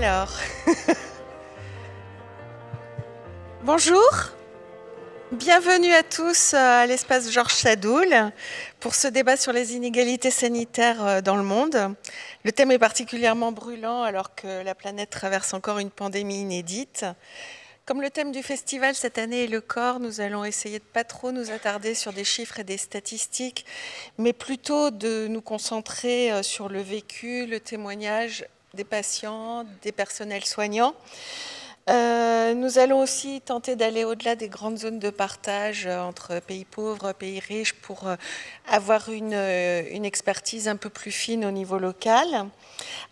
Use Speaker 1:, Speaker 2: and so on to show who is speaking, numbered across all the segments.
Speaker 1: Alors, bonjour, bienvenue à tous à l'espace Georges Sadoul pour ce débat sur les inégalités sanitaires dans le monde. Le thème est particulièrement brûlant alors que la planète traverse encore une pandémie inédite. Comme le thème du festival cette année est le corps, nous allons essayer de pas trop nous attarder sur des chiffres et des statistiques, mais plutôt de nous concentrer sur le vécu, le témoignage des patients, des personnels soignants. Nous allons aussi tenter d'aller au-delà des grandes zones de partage entre pays pauvres, pays riches, pour avoir une expertise un peu plus fine au niveau local.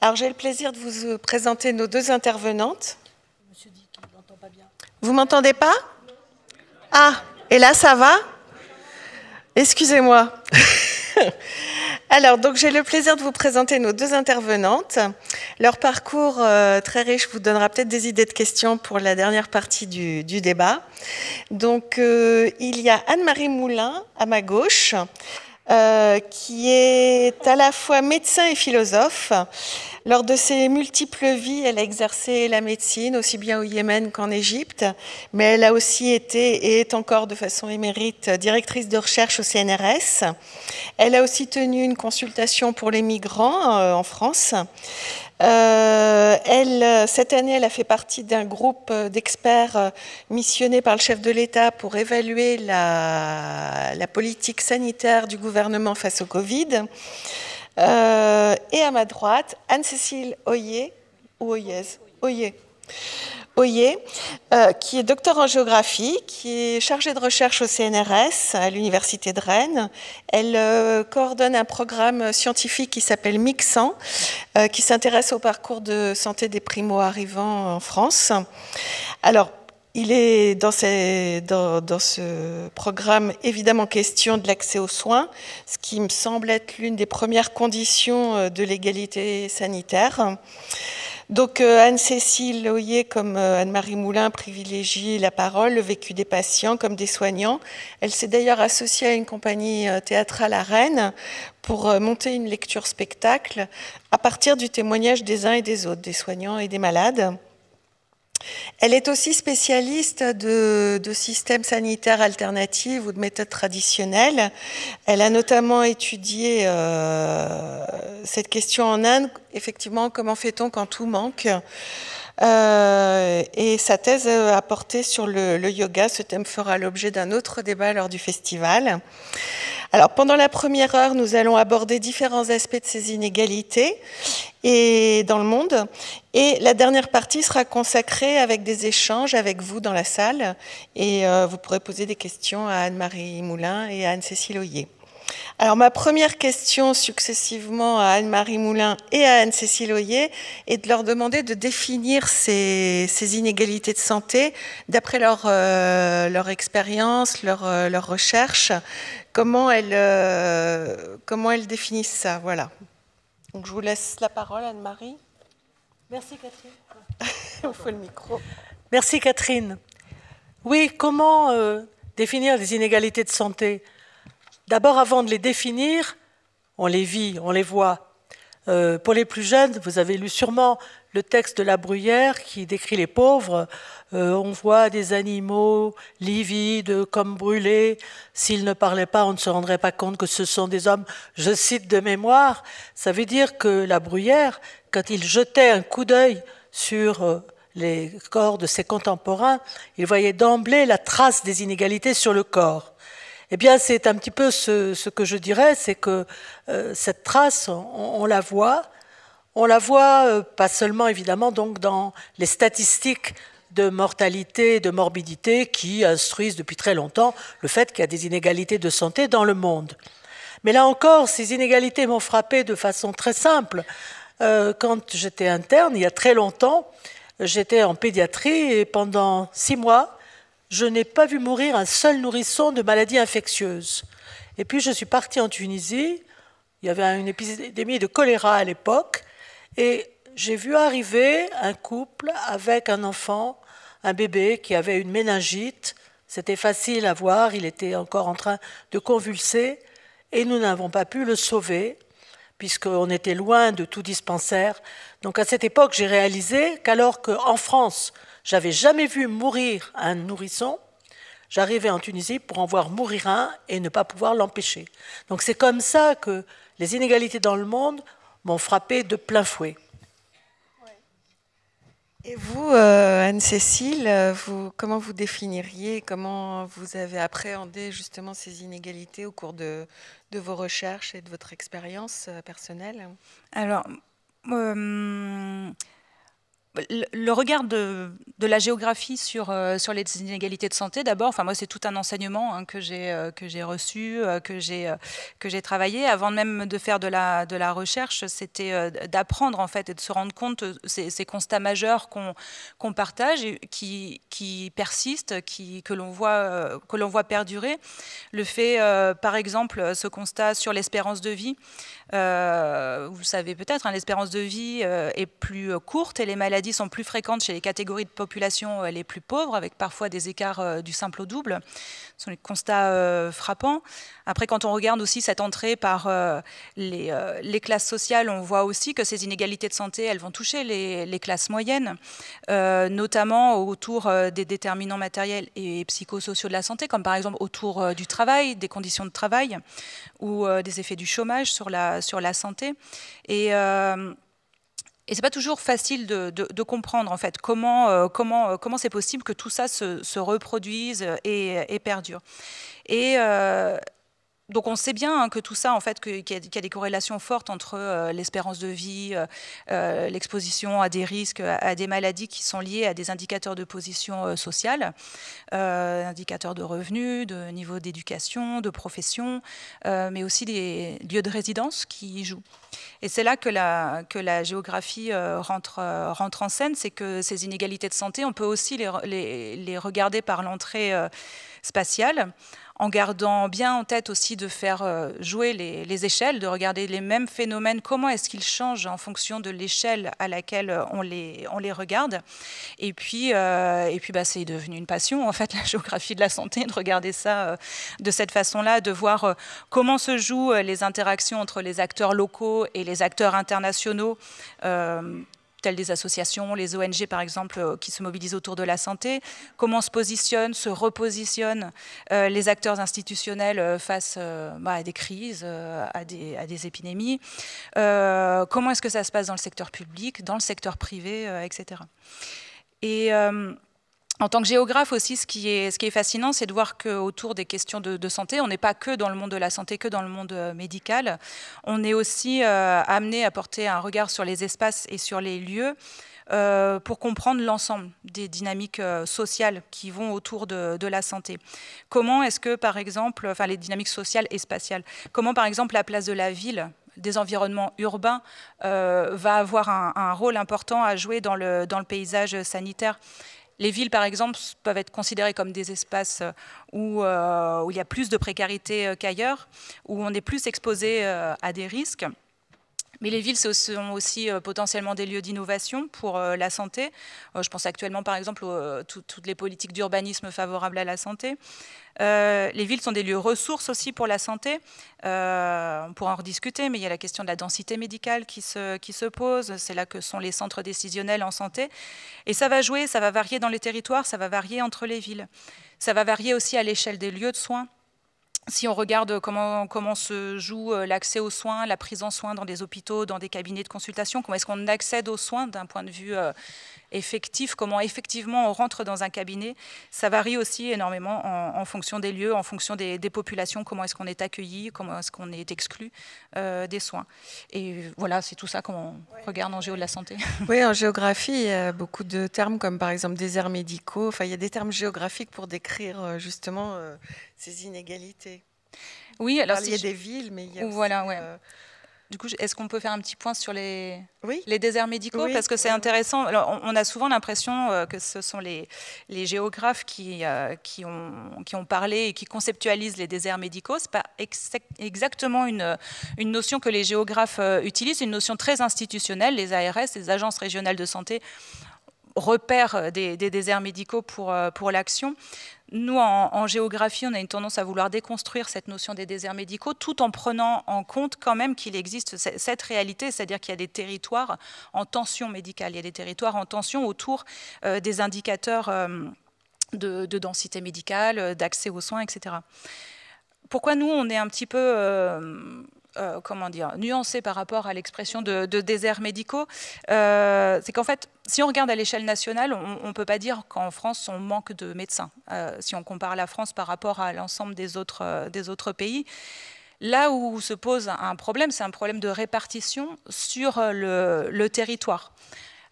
Speaker 1: Alors j'ai le plaisir de vous présenter nos deux intervenantes. Monsieur dit qu'il n'entend pas bien. Vous m'entendez pas? Ah, et là ça va? Excusez-moi. Alors, donc j'ai le plaisir de vous présenter nos deux intervenantes. Leur parcours très riche vous donnera peut-être des idées de questions pour la dernière partie du débat. Donc, il y a Anne-Marie Moulin à ma gauche, qui est à la fois médecin et philosophe. Lors de ses multiples vies, elle a exercé la médecine, aussi bien au Yémen qu'en Égypte, mais elle a aussi été, et est encore de façon émérite, directrice de recherche au CNRS. Elle a aussi tenu une consultation pour les migrants en France. Cette année, elle a fait partie d'un groupe d'experts missionnés par le chef de l'État pour évaluer la politique sanitaire du gouvernement face au Covid. Et à ma droite, Anne-Cécile Oyer, qui est docteur en géographie, qui est chargée de recherche au CNRS à l'Université de Rennes. Elle coordonne un programme scientifique qui s'appelle Mixant, qui s'intéresse au parcours de santé des primo-arrivants en France. Alors, il est dans ce programme évidemment question de l'accès aux soins, ce qui me semble être l'une des premières conditions de l'égalité sanitaire. Donc Anne-Cécile Oyer comme Anne-Marie Moulin privilégie la parole, le vécu des patients comme des soignants. Elle s'est d'ailleurs associée à une compagnie théâtrale à Rennes pour monter une lecture-spectacle à partir du témoignage des uns et des autres, des soignants et des malades. Elle est aussi spécialiste de systèmes sanitaires alternatifs ou de méthodes traditionnelles. Elle a notamment étudié cette question en Inde, effectivement, comment fait-on quand tout manque ? Et sa thèse a porté sur le yoga. Ce thème fera l'objet d'un autre débat lors du festival. Alors, pendant la première heure, nous allons aborder différents aspects de ces inégalités dans le monde. Et la dernière partie sera consacrée avec des échanges avec vous dans la salle. Et vous pourrez poser des questions à Anne-Marie Moulin et à Anne-Cécile Oyer. Alors, ma première question successivement à Anne-Marie Moulin et à Anne-Cécile Oyer est de leur demander de définir ces inégalités de santé d'après leur expérience, leur recherche. Comment elles définissent ça, voilà. Donc je vous laisse la parole, Anne-Marie.
Speaker 2: Merci Catherine.
Speaker 1: Il faut le micro.
Speaker 2: Merci Catherine. Oui, comment définir les inégalités de santé? D'abord, avant de les définir, on les vit, on les voit. Pour les plus jeunes, vous avez lu sûrement le texte de La Bruyère qui décrit les pauvres. On voit des animaux livides comme brûlés. S'ils ne parlaient pas, on ne se rendrait pas compte que ce sont des hommes. Je cite de mémoire. Ça veut dire que La Bruyère, quand il jetait un coup d'œil sur les corps de ses contemporains, il voyait d'emblée la trace des inégalités sur le corps. Eh bien, c'est un petit peu ce que je dirais, c'est que cette trace, on la voit. On la voit pas seulement, évidemment, donc dans les statistiques de mortalité et de morbidité qui instruisent depuis très longtemps le fait qu'il y a des inégalités de santé dans le monde. Mais là encore, ces inégalités m'ont frappé de façon très simple. Quand j'étais interne, il y a très longtemps, j'étais en pédiatrie et pendant 6 mois, je n'ai pas vu mourir un seul nourrisson de maladie infectieuse. Et puis je suis partie en Tunisie, il y avait une épidémie de choléra à l'époque, et j'ai vu arriver un couple avec un enfant, un bébé qui avait une méningite. C'était facile à voir, il était encore en train de convulser, et nous n'avons pas pu le sauver, puisqu'on était loin de tout dispensaire. Donc à cette époque, j'ai réalisé qu'alors qu'en France, j'avais jamais vu mourir un nourrisson, j'arrivais en Tunisie pour en voir mourir un et ne pas pouvoir l'empêcher. Donc c'est comme ça que les inégalités dans le monde m'ont frappé de plein fouet.
Speaker 1: Et vous, Anne-Cécile, comment vous définiriez, comment vous avez appréhendé justement ces inégalités au cours de vos recherches et de votre expérience personnelle?
Speaker 3: Alors, le regard de la géographie sur les inégalités de santé, d'abord, enfin moi c'est tout un enseignement hein, que j'ai reçu, que j'ai travaillé. Avant même de faire de la recherche, c'était d'apprendre en fait et de se rendre compte de ces constats majeurs qu'on partage et qui persistent, que l'on voit perdurer. Le fait, par exemple, ce constat sur l'espérance de vie. Vous le savez peut-être, hein, l'espérance de vie est plus courte et les maladies sont plus fréquentes chez les catégories de population les plus pauvres, avec parfois des écarts du simple au double. Ce sont les constats frappants. Après, quand on regarde aussi cette entrée par les classes sociales, on voit aussi que ces inégalités de santé, elles vont toucher les classes moyennes, notamment autour des déterminants matériels et psychosociaux de la santé, comme par exemple autour du travail, des conditions de travail ou des effets du chômage sur la santé. Et c'est pas toujours facile de comprendre en fait comment c'est possible que tout ça se reproduise et perdure. Et donc on sait bien hein, que tout ça, en fait, qu'il y a des corrélations fortes entre l'espérance de vie, l'exposition à des risques, à des maladies qui sont liées à des indicateurs de position sociale, indicateurs de revenus, de niveau d'éducation, de profession, mais aussi des lieux de résidence qui y jouent. Et c'est là que la géographie rentre en scène, c'est que ces inégalités de santé, on peut aussi les regarder par l'entrée spatiale, en gardant bien en tête aussi de faire jouer les échelles, de regarder les mêmes phénomènes, comment est-ce qu'ils changent en fonction de l'échelle à laquelle on les regarde. Et puis c'est devenu une passion, en fait, la géographie de la santé, de regarder ça de cette façon-là, de voir comment se jouent les interactions entre les acteurs locaux et les acteurs internationaux, telles des associations, les ONG par exemple, qui se mobilisent autour de la santé, comment se repositionnent les acteurs institutionnels face à des crises, à des épidémies, comment est-ce que ça se passe dans le secteur public, dans le secteur privé, etc. Et en tant que géographe aussi, ce qui est fascinant, c'est de voir qu'autour des questions de santé, on n'est pas que dans le monde de la santé, que dans le monde médical. On est aussi amené à porter un regard sur les espaces et sur les lieux pour comprendre l'ensemble des dynamiques sociales qui vont autour de la santé. Comment est-ce que, par exemple, enfin les dynamiques sociales et spatiales, comment par exemple la place de la ville, des environnements urbains, va avoir un rôle important à jouer dans le paysage sanitaire. Les villes, par exemple, peuvent être considérées comme des espaces où il y a plus de précarité qu'ailleurs, où on est plus exposé à des risques. Mais les villes sont aussi potentiellement des lieux d'innovation pour la santé. Je pense actuellement, par exemple, à toutes les politiques d'urbanisme favorables à la santé. Les villes sont des lieux ressources aussi pour la santé. On pourra en rediscuter, mais il y a la question de la densité médicale qui se pose. C'est là que sont les centres décisionnels en santé. Et ça va jouer, ça va varier dans les territoires, ça va varier entre les villes. Ça va varier aussi à l'échelle des lieux de soins. Si on regarde comment se joue l'accès aux soins, la prise en soins dans des hôpitaux, dans des cabinets de consultation, comment est-ce qu'on accède aux soins d'un point de vue effectif, comment effectivement on rentre dans un cabinet, ça varie aussi énormément en fonction des lieux, en fonction des populations, comment est-ce qu'on est accueilli, comment est-ce qu'on est exclu des soins. Et voilà, c'est tout ça qu'on regarde en géo de la santé.
Speaker 1: Oui, en géographie, il y a beaucoup de termes comme par exemple déserts médicaux, enfin il y a des termes géographiques pour décrire justement ces inégalités.
Speaker 3: Oui, alors
Speaker 1: il y a des villes, mais il y a
Speaker 3: voilà,
Speaker 1: aussi,
Speaker 3: Du coup, est-ce qu'on peut faire un petit point sur les
Speaker 1: oui.
Speaker 3: déserts médicaux? Oui, parce que c'est intéressant. Alors, on a souvent l'impression que ce sont les géographes qui ont parlé et qui conceptualisent les déserts médicaux. Ce n'est pas exactement une notion que les géographes utilisent, une notion très institutionnelle. Les ARS, les agences régionales de santé, repère des déserts médicaux pour l'action. Nous, en géographie, on a une tendance à vouloir déconstruire cette notion des déserts médicaux tout en prenant en compte quand même qu'il existe cette réalité, c'est-à-dire qu'il y a des territoires en tension médicale, il y a des territoires en tension autour des indicateurs de densité médicale, d'accès aux soins, etc. Pourquoi nous, on est un petit peu... comment dire, nuancé par rapport à l'expression de déserts médicaux, c'est qu'en fait, si on regarde à l'échelle nationale, on ne peut pas dire qu'en France, on manque de médecins. Si on compare la France par rapport à l'ensemble des autres pays, là où se pose un problème, c'est un problème de répartition sur le territoire,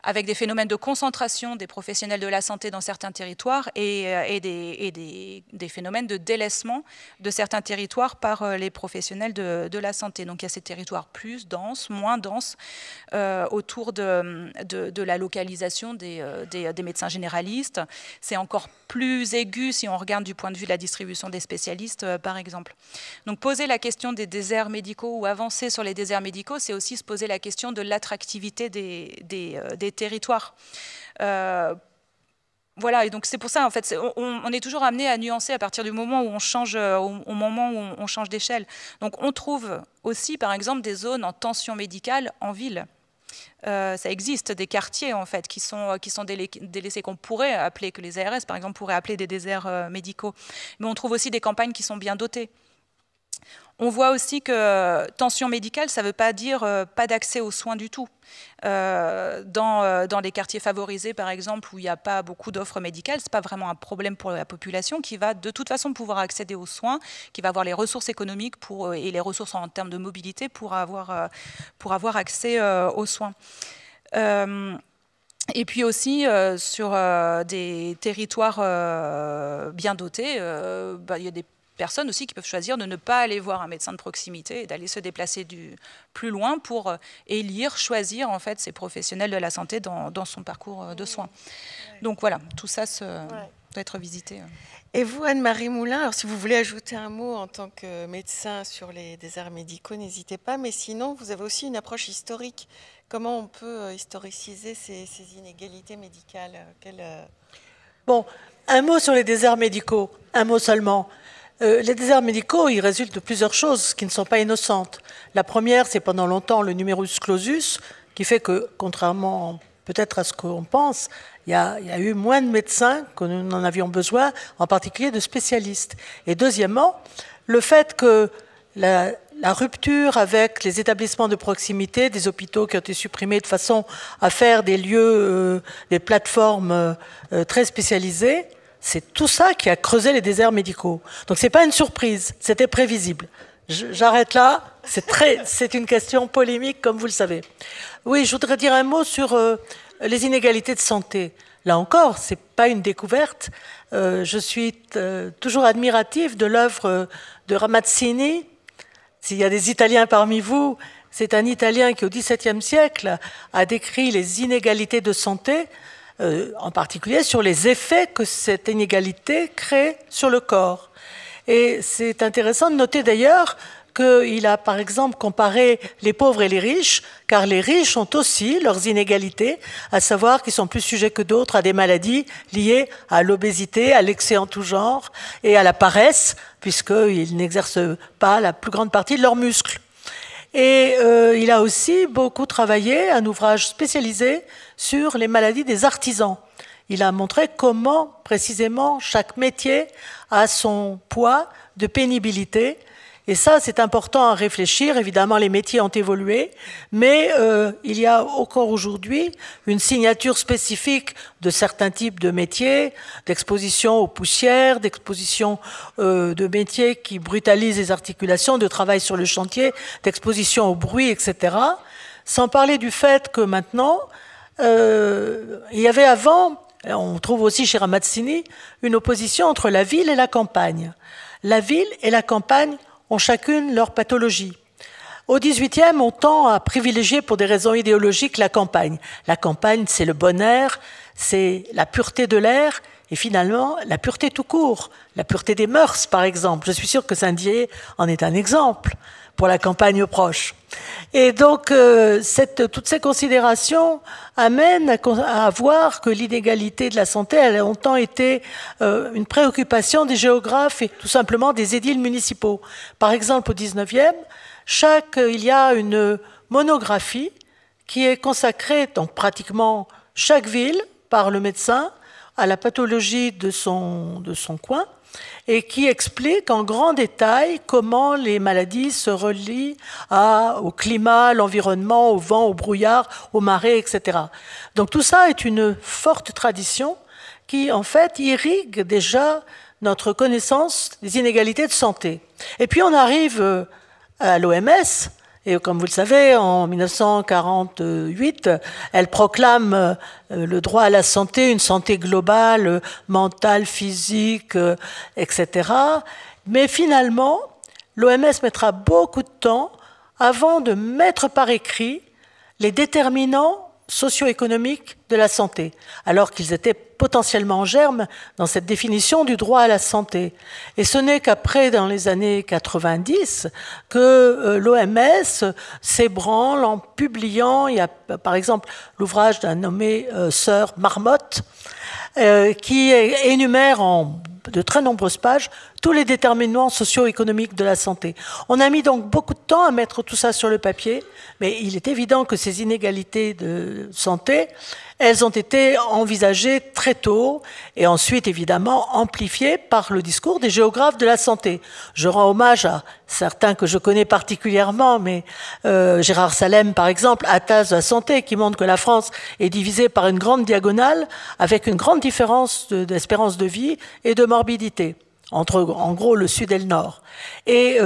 Speaker 3: avec des phénomènes de concentration des professionnels de la santé dans certains territoires et des phénomènes de délaissement de certains territoires par les professionnels de la santé. Donc il y a ces territoires plus denses, moins denses, autour de la localisation des médecins généralistes. C'est encore plus aigu si on regarde du point de vue de la distribution des spécialistes, par exemple. Donc poser la question des déserts médicaux ou avancer sur les déserts médicaux, c'est aussi se poser la question de l'attractivité des territoires. Voilà, et donc c'est pour ça, en fait, on est toujours amené à nuancer à partir du moment où on change, au moment où on change d'échelle. Donc on trouve aussi, par exemple, des zones en tension médicale en ville. Ça existe des quartiers en fait qui sont délaissés, qu'on pourrait appeler, que les ARS par exemple pourraient appeler des déserts médicaux. Mais on trouve aussi des campagnes qui sont bien dotées. On voit aussi que tension médicale, ça ne veut pas dire pas d'accès aux soins du tout. Dans les quartiers favorisés, par exemple, où il n'y a pas beaucoup d'offres médicales, ce n'est pas vraiment un problème pour la population qui va de toute façon pouvoir accéder aux soins, qui va avoir les ressources économiques et les ressources en termes de mobilité pour avoir accès aux soins. Et puis aussi, sur des territoires bien dotés, il y a des personnes aussi qui peuvent choisir de ne pas aller voir un médecin de proximité et d'aller se déplacer plus loin pour élire, choisir en fait ces professionnels de la santé dans son parcours de soins. Donc voilà, tout ça doit être visité.
Speaker 1: Et vous, Anne-Marie Moulin, alors si vous voulez ajouter un mot en tant que médecin sur les déserts médicaux, n'hésitez pas, mais sinon vous avez aussi une approche historique. Comment on peut historiciser ces inégalités médicales?
Speaker 2: Bon, un mot sur les déserts médicaux, un mot seulement. Les déserts médicaux, ils résultent de plusieurs choses qui ne sont pas innocentes. La première, c'est pendant longtemps le numerus clausus, qui fait que, contrairement peut-être à ce qu'on pense, il y a eu moins de médecins que nous n'en avions besoin, en particulier de spécialistes. Et deuxièmement, le fait que la rupture avec les établissements de proximité, des hôpitaux qui ont été supprimés de façon à faire des lieux, des plateformes très spécialisées, c'est tout ça qui a creusé les déserts médicaux. Donc ce n'est pas une surprise, c'était prévisible. J'arrête là, c'est une question polémique, comme vous le savez. Oui, je voudrais dire un mot sur les inégalités de santé. Là encore, ce n'est pas une découverte. Je suis toujours admirative de l'œuvre de Ramazzini. S'il y a des Italiens parmi vous, c'est un Italien qui, au XVIIe siècle, a décrit les inégalités de santé, en particulier sur les effets que cette inégalité crée sur le corps. Et c'est intéressant de noter d'ailleurs qu'il a par exemple comparé les pauvres et les riches, car les riches ont aussi leurs inégalités, à savoir qu'ils sont plus sujets que d'autres à des maladies liées à l'obésité, à l'excès en tout genre et à la paresse, puisqu'ils n'exercent pas la plus grande partie de leurs muscles. Et il a aussi beaucoup travaillé, un ouvrage spécialisé sur les maladies des artisans. Il a montré comment, précisément, chaque métier a son poids de pénibilité. Et ça, c'est important à réfléchir. Évidemment, les métiers ont évolué, mais il y a encore aujourd'hui une signature spécifique de certains types de métiers, d'exposition aux poussières, d'exposition de métiers qui brutalisent les articulations, de travail sur le chantier, d'exposition au bruit, etc. Sans parler du fait que maintenant, il y avait avant, on trouve aussi chez Ramazzini, une opposition entre la ville et la campagne. La ville et la campagne ont chacune leur pathologie. Au XVIIIe, on tend à privilégier pour des raisons idéologiques la campagne. La campagne, c'est le bon air, c'est la pureté de l'air et finalement la pureté tout court, la pureté des mœurs par exemple. Je suis sûre que Saint-Dié en est un exemple pour la campagne proche. Et donc toutes ces considérations amènent à voir que l'inégalité de la santé a longtemps été une préoccupation des géographes et tout simplement des édiles municipaux. Par exemple au 19e, il y a une monographie qui est consacrée, donc pratiquement chaque ville, par le médecin, à la pathologie de son coin, et qui explique en grand détail comment les maladies se relient au climat, l'environnement, au vent, au brouillard, aux marées, etc. Donc tout ça est une forte tradition qui, en fait, irrigue déjà notre connaissance des inégalités de santé. Et puis on arrive à l'OMS, et comme vous le savez, en 1948, elle proclame le droit à la santé, une santé globale, mentale, physique, etc. Mais finalement, l'OMS mettra beaucoup de temps avant de mettre par écrit les déterminants socio-économiques de la santé, alors qu'ils étaient potentiellement en germe dans cette définition du droit à la santé. Et ce n'est qu'après, dans les années 90, que l'OMS s'ébranle en publiant, il y a par exemple l'ouvrage d'un nommé Sir Marmot, qui énumère en de très nombreuses pages tous les déterminants socio-économiques de la santé. On a mis donc beaucoup de temps à mettre tout ça sur le papier, mais il est évident que ces inégalités de santé, elles ont été envisagées très tôt et ensuite évidemment amplifiées par le discours des géographes de la santé. Je rends hommage à certains que je connais particulièrement, mais Gérard Salem par exemple, Atlas de la santé, qui montre que la France est divisée par une grande diagonale avec une grande différence d'espérance de vie et de morbidité entre en gros le sud et le nord. Et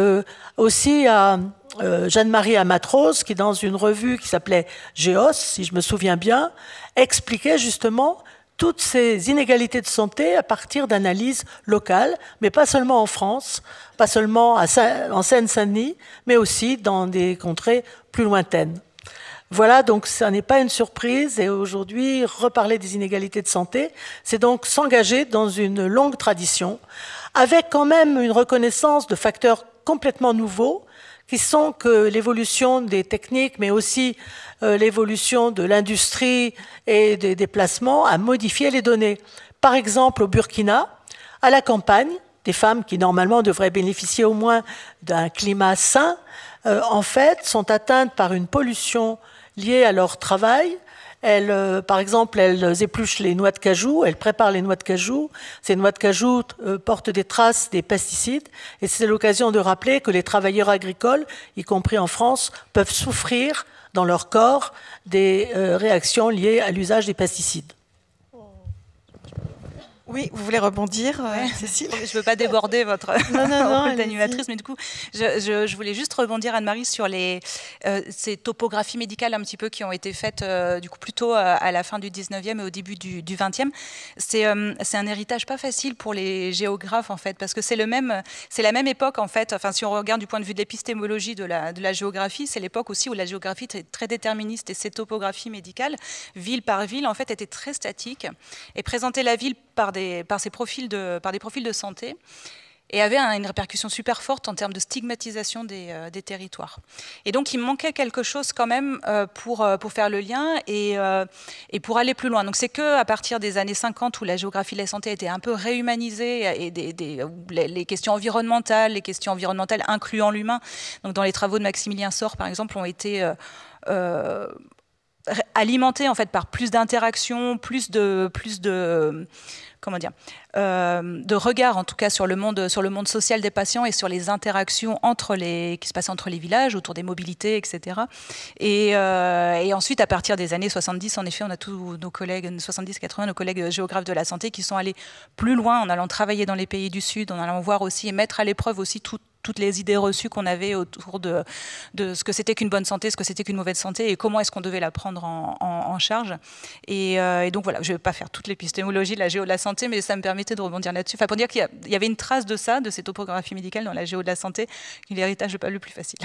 Speaker 2: aussi à Jeanne-Marie Amatros, qui dans une revue qui s'appelait Géos, si je me souviens bien, expliquait justement toutes ces inégalités de santé à partir d'analyses locales, mais pas seulement en France, pas seulement en Seine-Saint-Denis, mais aussi dans des contrées plus lointaines. Voilà, donc ça n'est pas une surprise, et aujourd'hui, reparler des inégalités de santé, c'est donc s'engager dans une longue tradition, avec quand même une reconnaissance de facteurs complètement nouveaux, qui sont que l'évolution des techniques, mais aussi l'évolution de l'industrie et des déplacements a modifié les données. Par exemple, au Burkina, à la campagne, des femmes qui normalement devraient bénéficier au moins d'un climat sain, en fait, sont atteintes par une pollution liée à leur travail. Par exemple, elles épluchent les noix de cajou, elles préparent les noix de cajou. Ces noix de cajou portent des traces des pesticides, et c'est l'occasion de rappeler que les travailleurs agricoles, y compris en France, peuvent souffrir dans leur corps des réactions liées à l'usage des pesticides.
Speaker 1: Oui, vous voulez rebondir, Cécile ?
Speaker 3: Je ne veux pas déborder votre rôle d'animatrice, mais du coup, je voulais juste rebondir, Anne-Marie, sur ces topographies médicales un petit peu qui ont été faites du coup plutôt à la fin du 19e et au début du 20e. C'est un héritage pas facile pour les géographes, en fait, parce que c'est la même époque, en fait. Enfin, si on regarde du point de vue de l'épistémologie de la géographie, c'est l'époque aussi où la géographie était très déterministe, et ces topographies médicales, ville par ville, en fait, étaient très statiques et présentaient la ville par des profils de santé, et avait une répercussion super forte en termes de stigmatisation des territoires. Et donc, il manquait quelque chose quand même pour faire le lien et pour aller plus loin. Donc, c'est qu'à partir des années 50, où la géographie de la santé était un peu réhumanisée, et les questions environnementales incluant l'humain, donc dans les travaux de Maximilien Sort, par exemple, ont été alimentés en fait par plus d'interactions, plus de regard en tout cas sur le monde social des patients et sur les interactions qui se passaient entre les villages, autour des mobilités, etc. Et ensuite, à partir des années 70, en effet, on a tous nos collègues, 70-80, nos collègues géographes de la santé qui sont allés plus loin en allant travailler dans les pays du Sud, en allant voir aussi et mettre à l'épreuve aussi toutes les idées reçues qu'on avait autour de ce que c'était qu'une bonne santé, ce que c'était qu'une mauvaise santé, et comment est-ce qu'on devait la prendre en charge. Et donc voilà, je ne vais pas faire toute l'épistémologie de la géo de la santé, mais ça me permettait de rebondir là-dessus. Enfin, pour dire qu'il y avait une trace de ça, de ces topographies médicales dans la géo de la santé, qui est l'héritage pas le plus facile.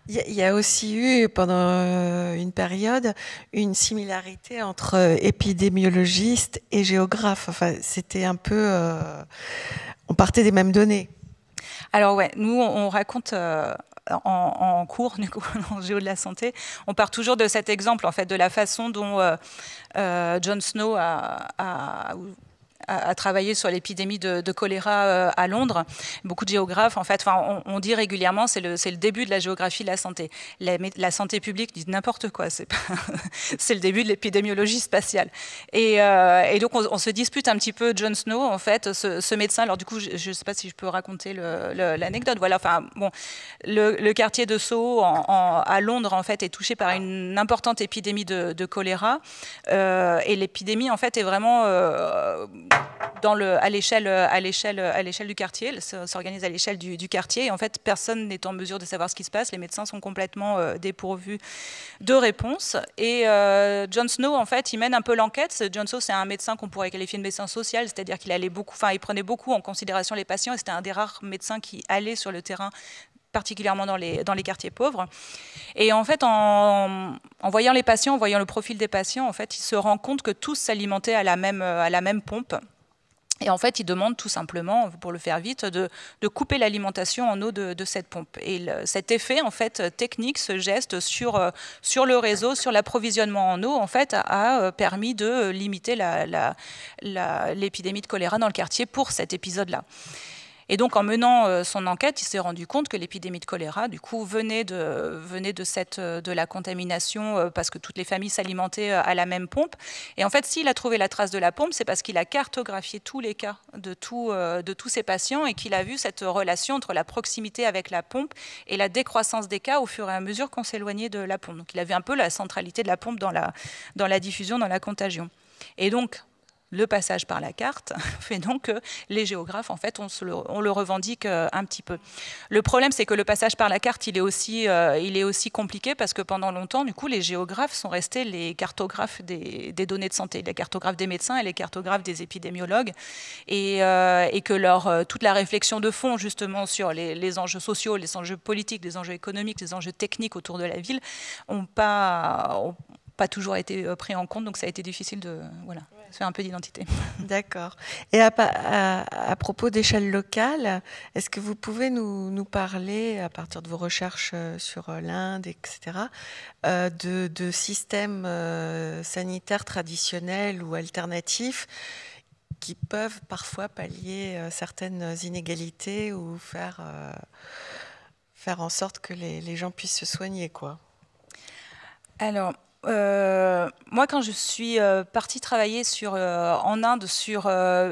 Speaker 1: Il y a aussi eu, pendant une période, une similarité entre épidémiologistes et géographes. Enfin, c'était un peu... on partait des mêmes données.
Speaker 3: Alors ouais, nous on raconte en cours, du coup, en géo de la santé, on part toujours de cet exemple, en fait, de la façon dont John Snow a travaillé sur l'épidémie de choléra à Londres. Beaucoup de géographes, en fait, on dit régulièrement, c'est le début de la géographie de la santé. La santé publique dit n'importe quoi, c'est le début de l'épidémiologie spatiale. Et donc, on se dispute un petit peu John Snow, en fait, ce médecin. Alors, du coup, je ne sais pas si je peux raconter l'anecdote. Voilà, enfin, bon, le quartier de Soho à Londres, en fait, est touché par une importante épidémie de choléra. Et l'épidémie, en fait, est vraiment à l'échelle du quartier. Elle s'organise à l'échelle du quartier. Et en fait, personne n'est en mesure de savoir ce qui se passe. Les médecins sont complètement dépourvus de réponses. Et John Snow, en fait, il mène un peu l'enquête. John Snow, c'est un médecin qu'on pourrait qualifier de médecin social, c'est-à-dire il prenait beaucoup en considération les patients. Et c'était un des rares médecins qui allait sur le terrain, particulièrement dans les quartiers pauvres. Et en fait, en voyant les patients, en voyant le profil des patients, en fait, il se rend compte que tous s'alimentaient à la même pompe. Et en fait, il demande tout simplement, pour le faire vite, de couper l'alimentation en eau de cette pompe. Et cet effet, en fait, technique, ce geste sur le réseau, sur l'approvisionnement en eau, en fait, a permis de limiter l'épidémie de choléra dans le quartier pour cet épisode-là. Et donc, en menant son enquête, il s'est rendu compte que l'épidémie de choléra, du coup, venait de la contamination parce que toutes les familles s'alimentaient à la même pompe. Et en fait, s'il a trouvé la trace de la pompe, c'est parce qu'il a cartographié tous les cas de tous ces patients et qu'il a vu cette relation entre la proximité avec la pompe et la décroissance des cas au fur et à mesure qu'on s'éloignait de la pompe. Donc, il a vu un peu la centralité de la pompe dans la diffusion, dans la contagion. Et donc, le passage par la carte fait donc que les géographes, en fait, on le revendique un petit peu. Le problème, c'est que le passage par la carte, il est aussi compliqué parce que pendant longtemps, du coup, les géographes sont restés les cartographes des données de santé, les cartographes des médecins et les cartographes des épidémiologues, et que toute la réflexion de fond, justement, sur les enjeux sociaux, les enjeux politiques, les enjeux économiques, les enjeux techniques autour de la ville, n'ont pas toujours été pris en compte, donc ça a été difficile de faire un peu d'identité.
Speaker 1: D'accord. Et à propos d'échelle locale, est-ce que vous pouvez nous parler, à partir de vos recherches sur l'Inde, etc., de systèmes sanitaires traditionnels ou alternatifs qui peuvent parfois pallier certaines inégalités ou faire en sorte que les gens puissent se soigner, quoi?
Speaker 3: Alors, moi, quand je suis partie travailler en Inde,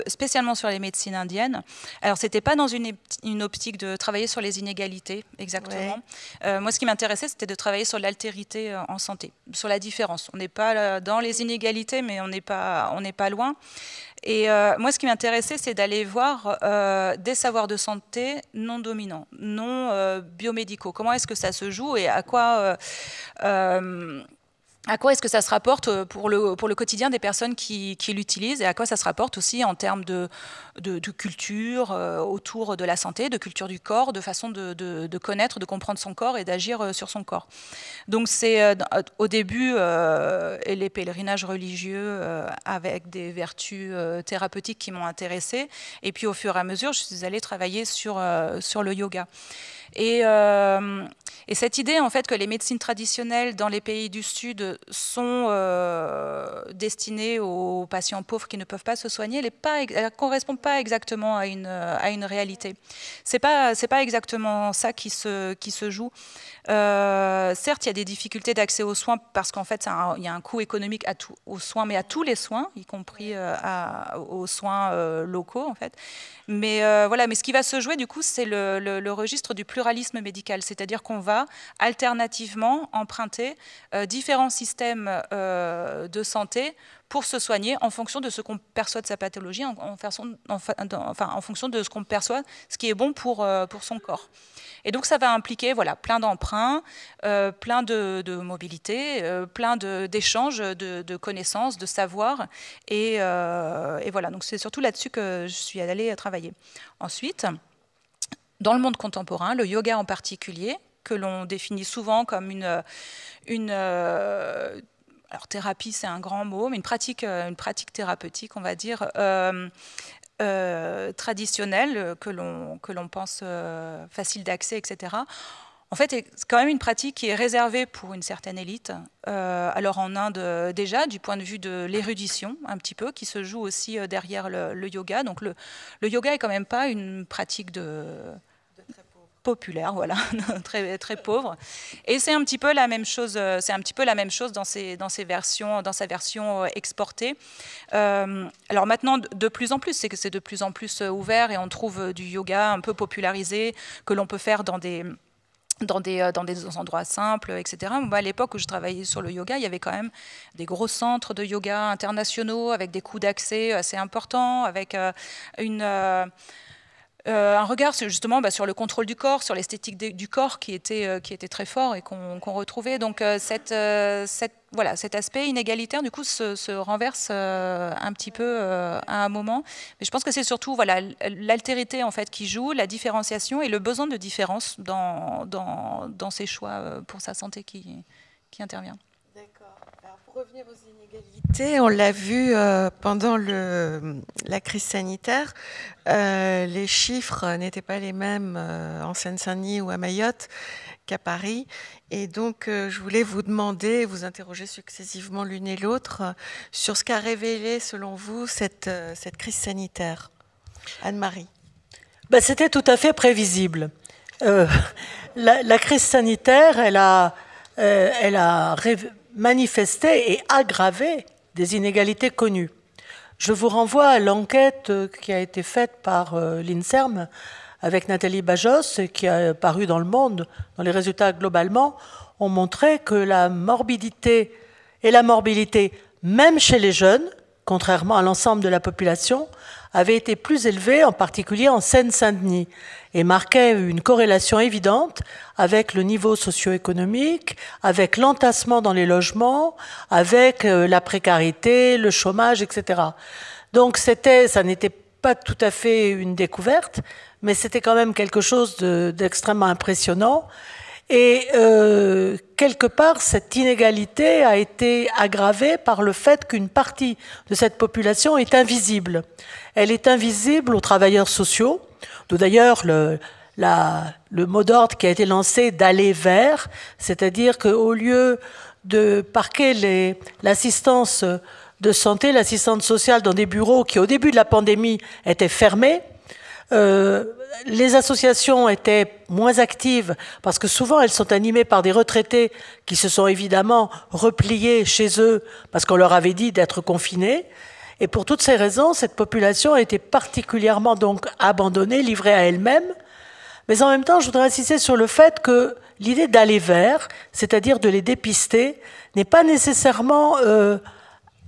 Speaker 3: spécialement sur les médecines indiennes, alors c'était pas dans une optique de travailler sur les inégalités exactement. Ouais. Moi, ce qui m'intéressait, c'était de travailler sur l'altérité en santé, sur la différence. On n'est pas dans les inégalités, mais on n'est pas loin. Et moi, ce qui m'intéressait, c'est d'aller voir des savoirs de santé non dominants, non biomédicaux. Comment est-ce que ça se joue et à quoi est-ce que ça se rapporte pour le quotidien des personnes qui l'utilisent et à quoi ça se rapporte aussi en termes de culture autour de la santé, de culture du corps, de façon de connaître, de comprendre son corps et d'agir sur son corps. Donc c'est au début les pèlerinages religieux avec des vertus thérapeutiques qui m'ont intéressée, et puis au fur et à mesure je suis allée travailler sur le yoga. Et cette idée, en fait, que les médecines traditionnelles dans les pays du Sud sont destinées aux patients pauvres qui ne peuvent pas se soigner, elle ne correspond pas exactement à une réalité. C'est pas exactement ça qui se joue. Certes, il y a des difficultés d'accès aux soins parce qu'en fait, il y a un coût économique aux soins, mais à tous les soins, y compris aux soins locaux, en fait. Mais ce qui va se jouer, du coup, c'est le registre du pluralisme médical, c'est-à-dire qu'on va alternativement emprunter différents systèmes de santé pour se soigner en fonction de ce qu'on perçoit de sa pathologie, en fonction de ce qu'on perçoit, ce qui est bon pour son corps. Et donc ça va impliquer plein d'emprunts, plein de mobilité, plein d'échanges de connaissances, de savoirs. Et voilà, donc c'est surtout là-dessus que je suis allée travailler. Ensuite, dans le monde contemporain, le yoga en particulier, que l'on définit souvent comme alors thérapie c'est un grand mot, mais une pratique thérapeutique, on va dire, traditionnelle, que l'on pense facile d'accès, etc. En fait, c'est quand même une pratique qui est réservée pour une certaine élite. Alors en Inde déjà, du point de vue de l'érudition, un petit peu, qui se joue aussi derrière le yoga. Donc le yoga est quand même pas une pratique populaire, voilà, très, très pauvre. Et c'est un petit peu la même chose. C'est un petit peu la même chose dans sa version exportée. Alors maintenant, de plus en plus, c'est que c'est de plus en plus ouvert et on trouve du yoga un peu popularisé que l'on peut faire dans des endroits simples, etc. Moi, à l'époque où je travaillais sur le yoga, il y avait quand même des gros centres de yoga internationaux avec des coûts d'accès assez importants, avec un regard justement sur le contrôle du corps, sur l'esthétique du corps qui était très fort et qu'on retrouvait. Donc cet aspect inégalitaire du coup se renverse un petit peu à un moment. Mais je pense que c'est surtout l'altérité en fait qui joue, la différenciation et le besoin de différence dans ses choix pour sa santé qui intervient.
Speaker 1: D'accord. Alors pour revenir aux inégalités, on l'a vu pendant la crise sanitaire, les chiffres n'étaient pas les mêmes en Seine-Saint-Denis ou à Mayotte qu'à Paris. Et donc, je voulais vous demander, vous interroger successivement l'une et l'autre sur ce qu'a révélé, selon vous, cette crise sanitaire. Anne-Marie.
Speaker 2: C'était tout à fait prévisible. La crise sanitaire, elle a manifesté et aggravé des inégalités connues. Je vous renvoie à l'enquête qui a été faite par l'INSERM avec Nathalie Bajos, qui a paru dans Le Monde, dont les résultats globalement ont montré que la morbidité et la morbilité, même chez les jeunes, contrairement à l'ensemble de la population, avaient été plus élevées, en particulier en Seine-Saint-Denis, et marquaient une corrélation évidente avec le niveau socio-économique, avec l'entassement dans les logements, avec la précarité, le chômage, etc. Donc ça n'était pas tout à fait une découverte, mais c'était quand même quelque chose d'extrêmement impressionnant. Et quelque part, cette inégalité a été aggravée par le fait qu'une partie de cette population est invisible. Elle est invisible aux travailleurs sociaux, d'où d'ailleurs le mot d'ordre qui a été lancé d'aller vers, c'est-à-dire qu'au lieu de parquer l'assistance de santé, l'assistance sociale dans des bureaux qui, au début de la pandémie, étaient fermés, les associations étaient moins actives parce que souvent elles sont animées par des retraités qui se sont évidemment repliés chez eux parce qu'on leur avait dit d'être confinés. Et pour toutes ces raisons, cette population a été particulièrement donc abandonnée, livrée à elle-même. Mais en même temps, je voudrais insister sur le fait que l'idée d'aller vers, c'est-à-dire de les dépister, n'est pas nécessairement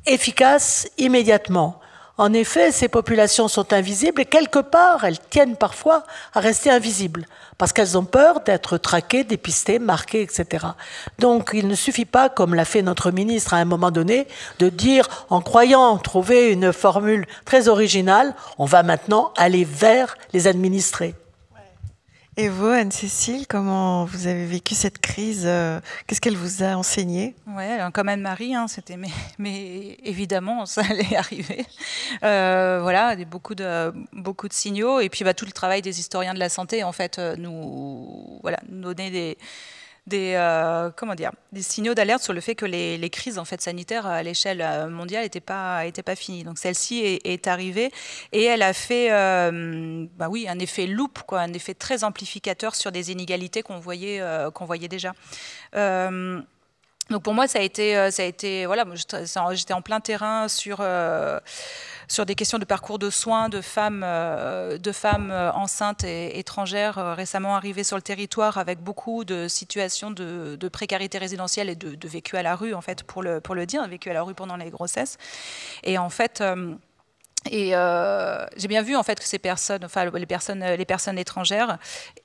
Speaker 2: efficace immédiatement. En effet, ces populations sont invisibles et quelque part, elles tiennent parfois à rester invisibles parce qu'elles ont peur d'être traquées, dépistées, marquées, etc. Donc, il ne suffit pas, comme l'a fait notre ministre à un moment donné, de dire, en croyant trouver une formule très originale, on va maintenant aller vers les administrés.
Speaker 1: Et vous, Anne-Cécile, comment vous avez vécu cette crise? Qu'est-ce qu'elle vous a enseigné?
Speaker 3: Oui, comme Anne-Marie, c'était mais évidemment, ça allait arriver. Voilà, beaucoup de signaux. Et puis tout le travail des historiens de la santé, en fait, nous donnait des signaux d'alerte sur le fait que les crises en fait sanitaires à l'échelle mondiale n'étaient pas finies. Donc celle-ci est arrivée et elle a fait un effet loupe, un effet très amplificateur sur des inégalités qu'on voyait déjà. Donc pour moi ça a été voilà, j'étais en plein terrain sur des questions de parcours de soins de femmes enceintes et étrangères récemment arrivées sur le territoire avec beaucoup de situations de précarité résidentielle et de vécu à la rue en fait pour le dire, vécu à la rue pendant les grossesses. Et en fait j'ai bien vu en fait que ces personnes, les personnes étrangères,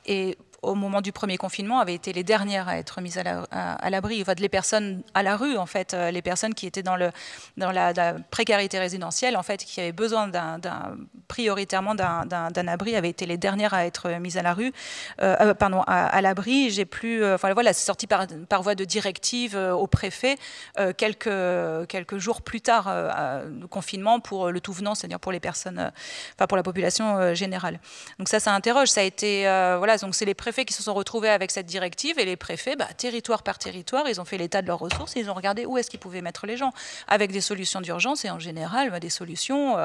Speaker 3: et au moment du premier confinement, avaient été les dernières à être mises à l'abri. Enfin, les personnes à la rue, en fait, les personnes qui étaient dans la précarité résidentielle, en fait, qui avaient besoin prioritairement d'un abri, avaient été les dernières à être mises à la rue, à l'abri. C'est sorti par voie de directive au préfet quelques jours plus tard le confinement pour le tout venant, c'est-à-dire pour les personnes, pour la population générale. Donc ça interroge. Ça a été donc c'est les préfets qui se sont retrouvés avec cette directive, et les préfets, territoire par territoire, ils ont fait l'état de leurs ressources et ils ont regardé où est-ce qu'ils pouvaient mettre les gens, avec des solutions d'urgence, et en général des solutions,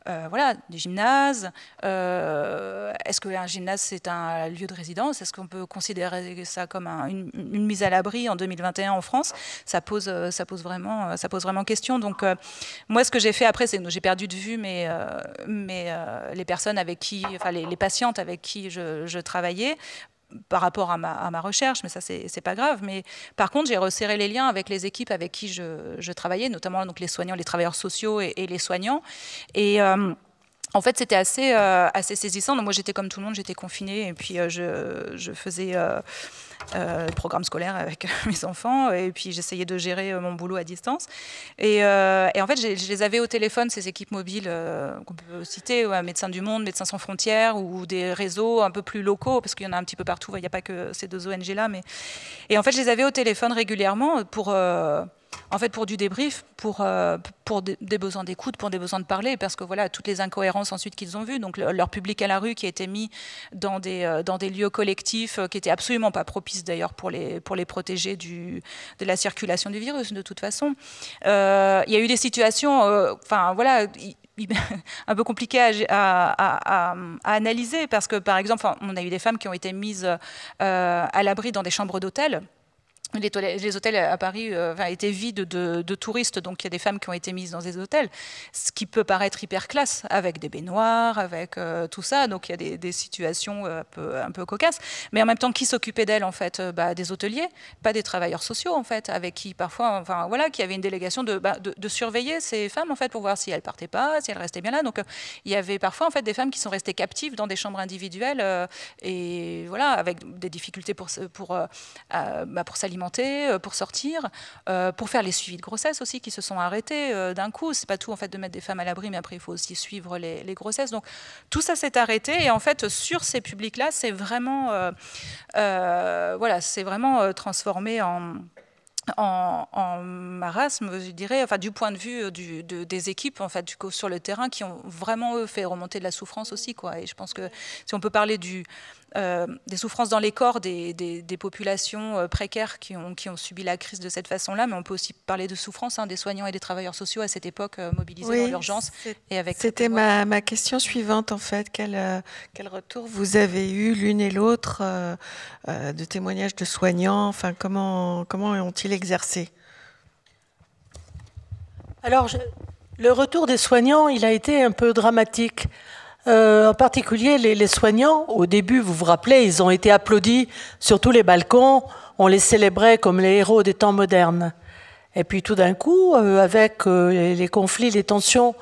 Speaker 3: des gymnases. Est-ce qu'un gymnase c'est un lieu de résidence? Est-ce qu'on peut considérer ça comme une mise à l'abri en 2021 en France? Ça pose vraiment question. Donc moi, ce que j'ai fait après, c'est que j'ai perdu de vue les personnes avec qui, les patientes avec qui je travaillais par rapport à ma recherche, mais ça c'est pas grave. Mais par contre, j'ai resserré les liens avec les équipes avec qui je travaillais, notamment donc les soignants, les travailleurs sociaux et les soignants. Et en fait, c'était assez saisissant. Donc moi, j'étais comme tout le monde, j'étais confinée, et puis je faisais le programme scolaire avec mes enfants, et puis j'essayais de gérer mon boulot à distance. Et en fait, je les avais au téléphone, ces équipes mobiles qu'on peut citer, Médecins du Monde, Médecins sans frontières, ou des réseaux un peu plus locaux, parce qu'il y en a un petit peu partout, il n'y a pas que ces deux ONG-là. Et en fait, je les avais au téléphone régulièrement pour du débrief, pour des besoins d'écoute, pour des besoins de parler, parce que voilà, toutes les incohérences ensuite qu'ils ont vues, donc leur public à la rue qui a été mis dans des lieux collectifs qui n'étaient absolument pas propices d'ailleurs pour les protéger de la circulation du virus, de toute façon. Il y a eu des situations, un peu compliqué à analyser, parce que par exemple, on a eu des femmes qui ont été mises à l'abri dans des chambres d'hôtel. Les hôtels à Paris étaient vides de touristes, donc il y a des femmes qui ont été mises dans des hôtels, ce qui peut paraître hyper classe, avec des baignoires, avec tout ça, donc il y a des situations un peu cocasses. Mais en même temps, qui s'occupait d'elles, en fait? Des hôteliers, pas des travailleurs sociaux, en fait, avec qui parfois, qui avaient une délégation de surveiller ces femmes, en fait, pour voir si elles partaient pas, si elles restaient bien là. Donc il y avait parfois, en fait, des femmes qui sont restées captives dans des chambres individuelles, et voilà, avec des difficultés pour s'alimenter, pour sortir, pour faire les suivis de grossesse aussi, qui se sont arrêtés d'un coup. C'est pas tout, en fait, de mettre des femmes à l'abri, mais après il faut aussi suivre les grossesses. Donc tout ça s'est arrêté, et en fait sur ces publics-là, c'est vraiment transformé en marasme, je dirais, du point de vue des équipes, en fait, sur le terrain, qui ont vraiment, eux, fait remonter de la souffrance aussi, quoi. Et je pense que si on peut parler des souffrances dans les corps des populations précaires qui ont subi la crise de cette façon-là, mais on peut aussi parler de souffrance des soignants et des travailleurs sociaux à cette époque, mobilisés dans l'urgence.
Speaker 1: C'était ma question suivante, en fait. Quel retour vous avez eu l'une et l'autre de témoignages de soignants? Enfin, comment ont-ils exercé?
Speaker 2: Alors, le retour des soignants, il a été un peu dramatique. En particulier, les soignants, au début, vous vous rappelez, ils ont été applaudis sur tous les balcons. On les célébrait comme les héros des temps modernes. Et puis tout d'un coup, avec les conflits, les tensions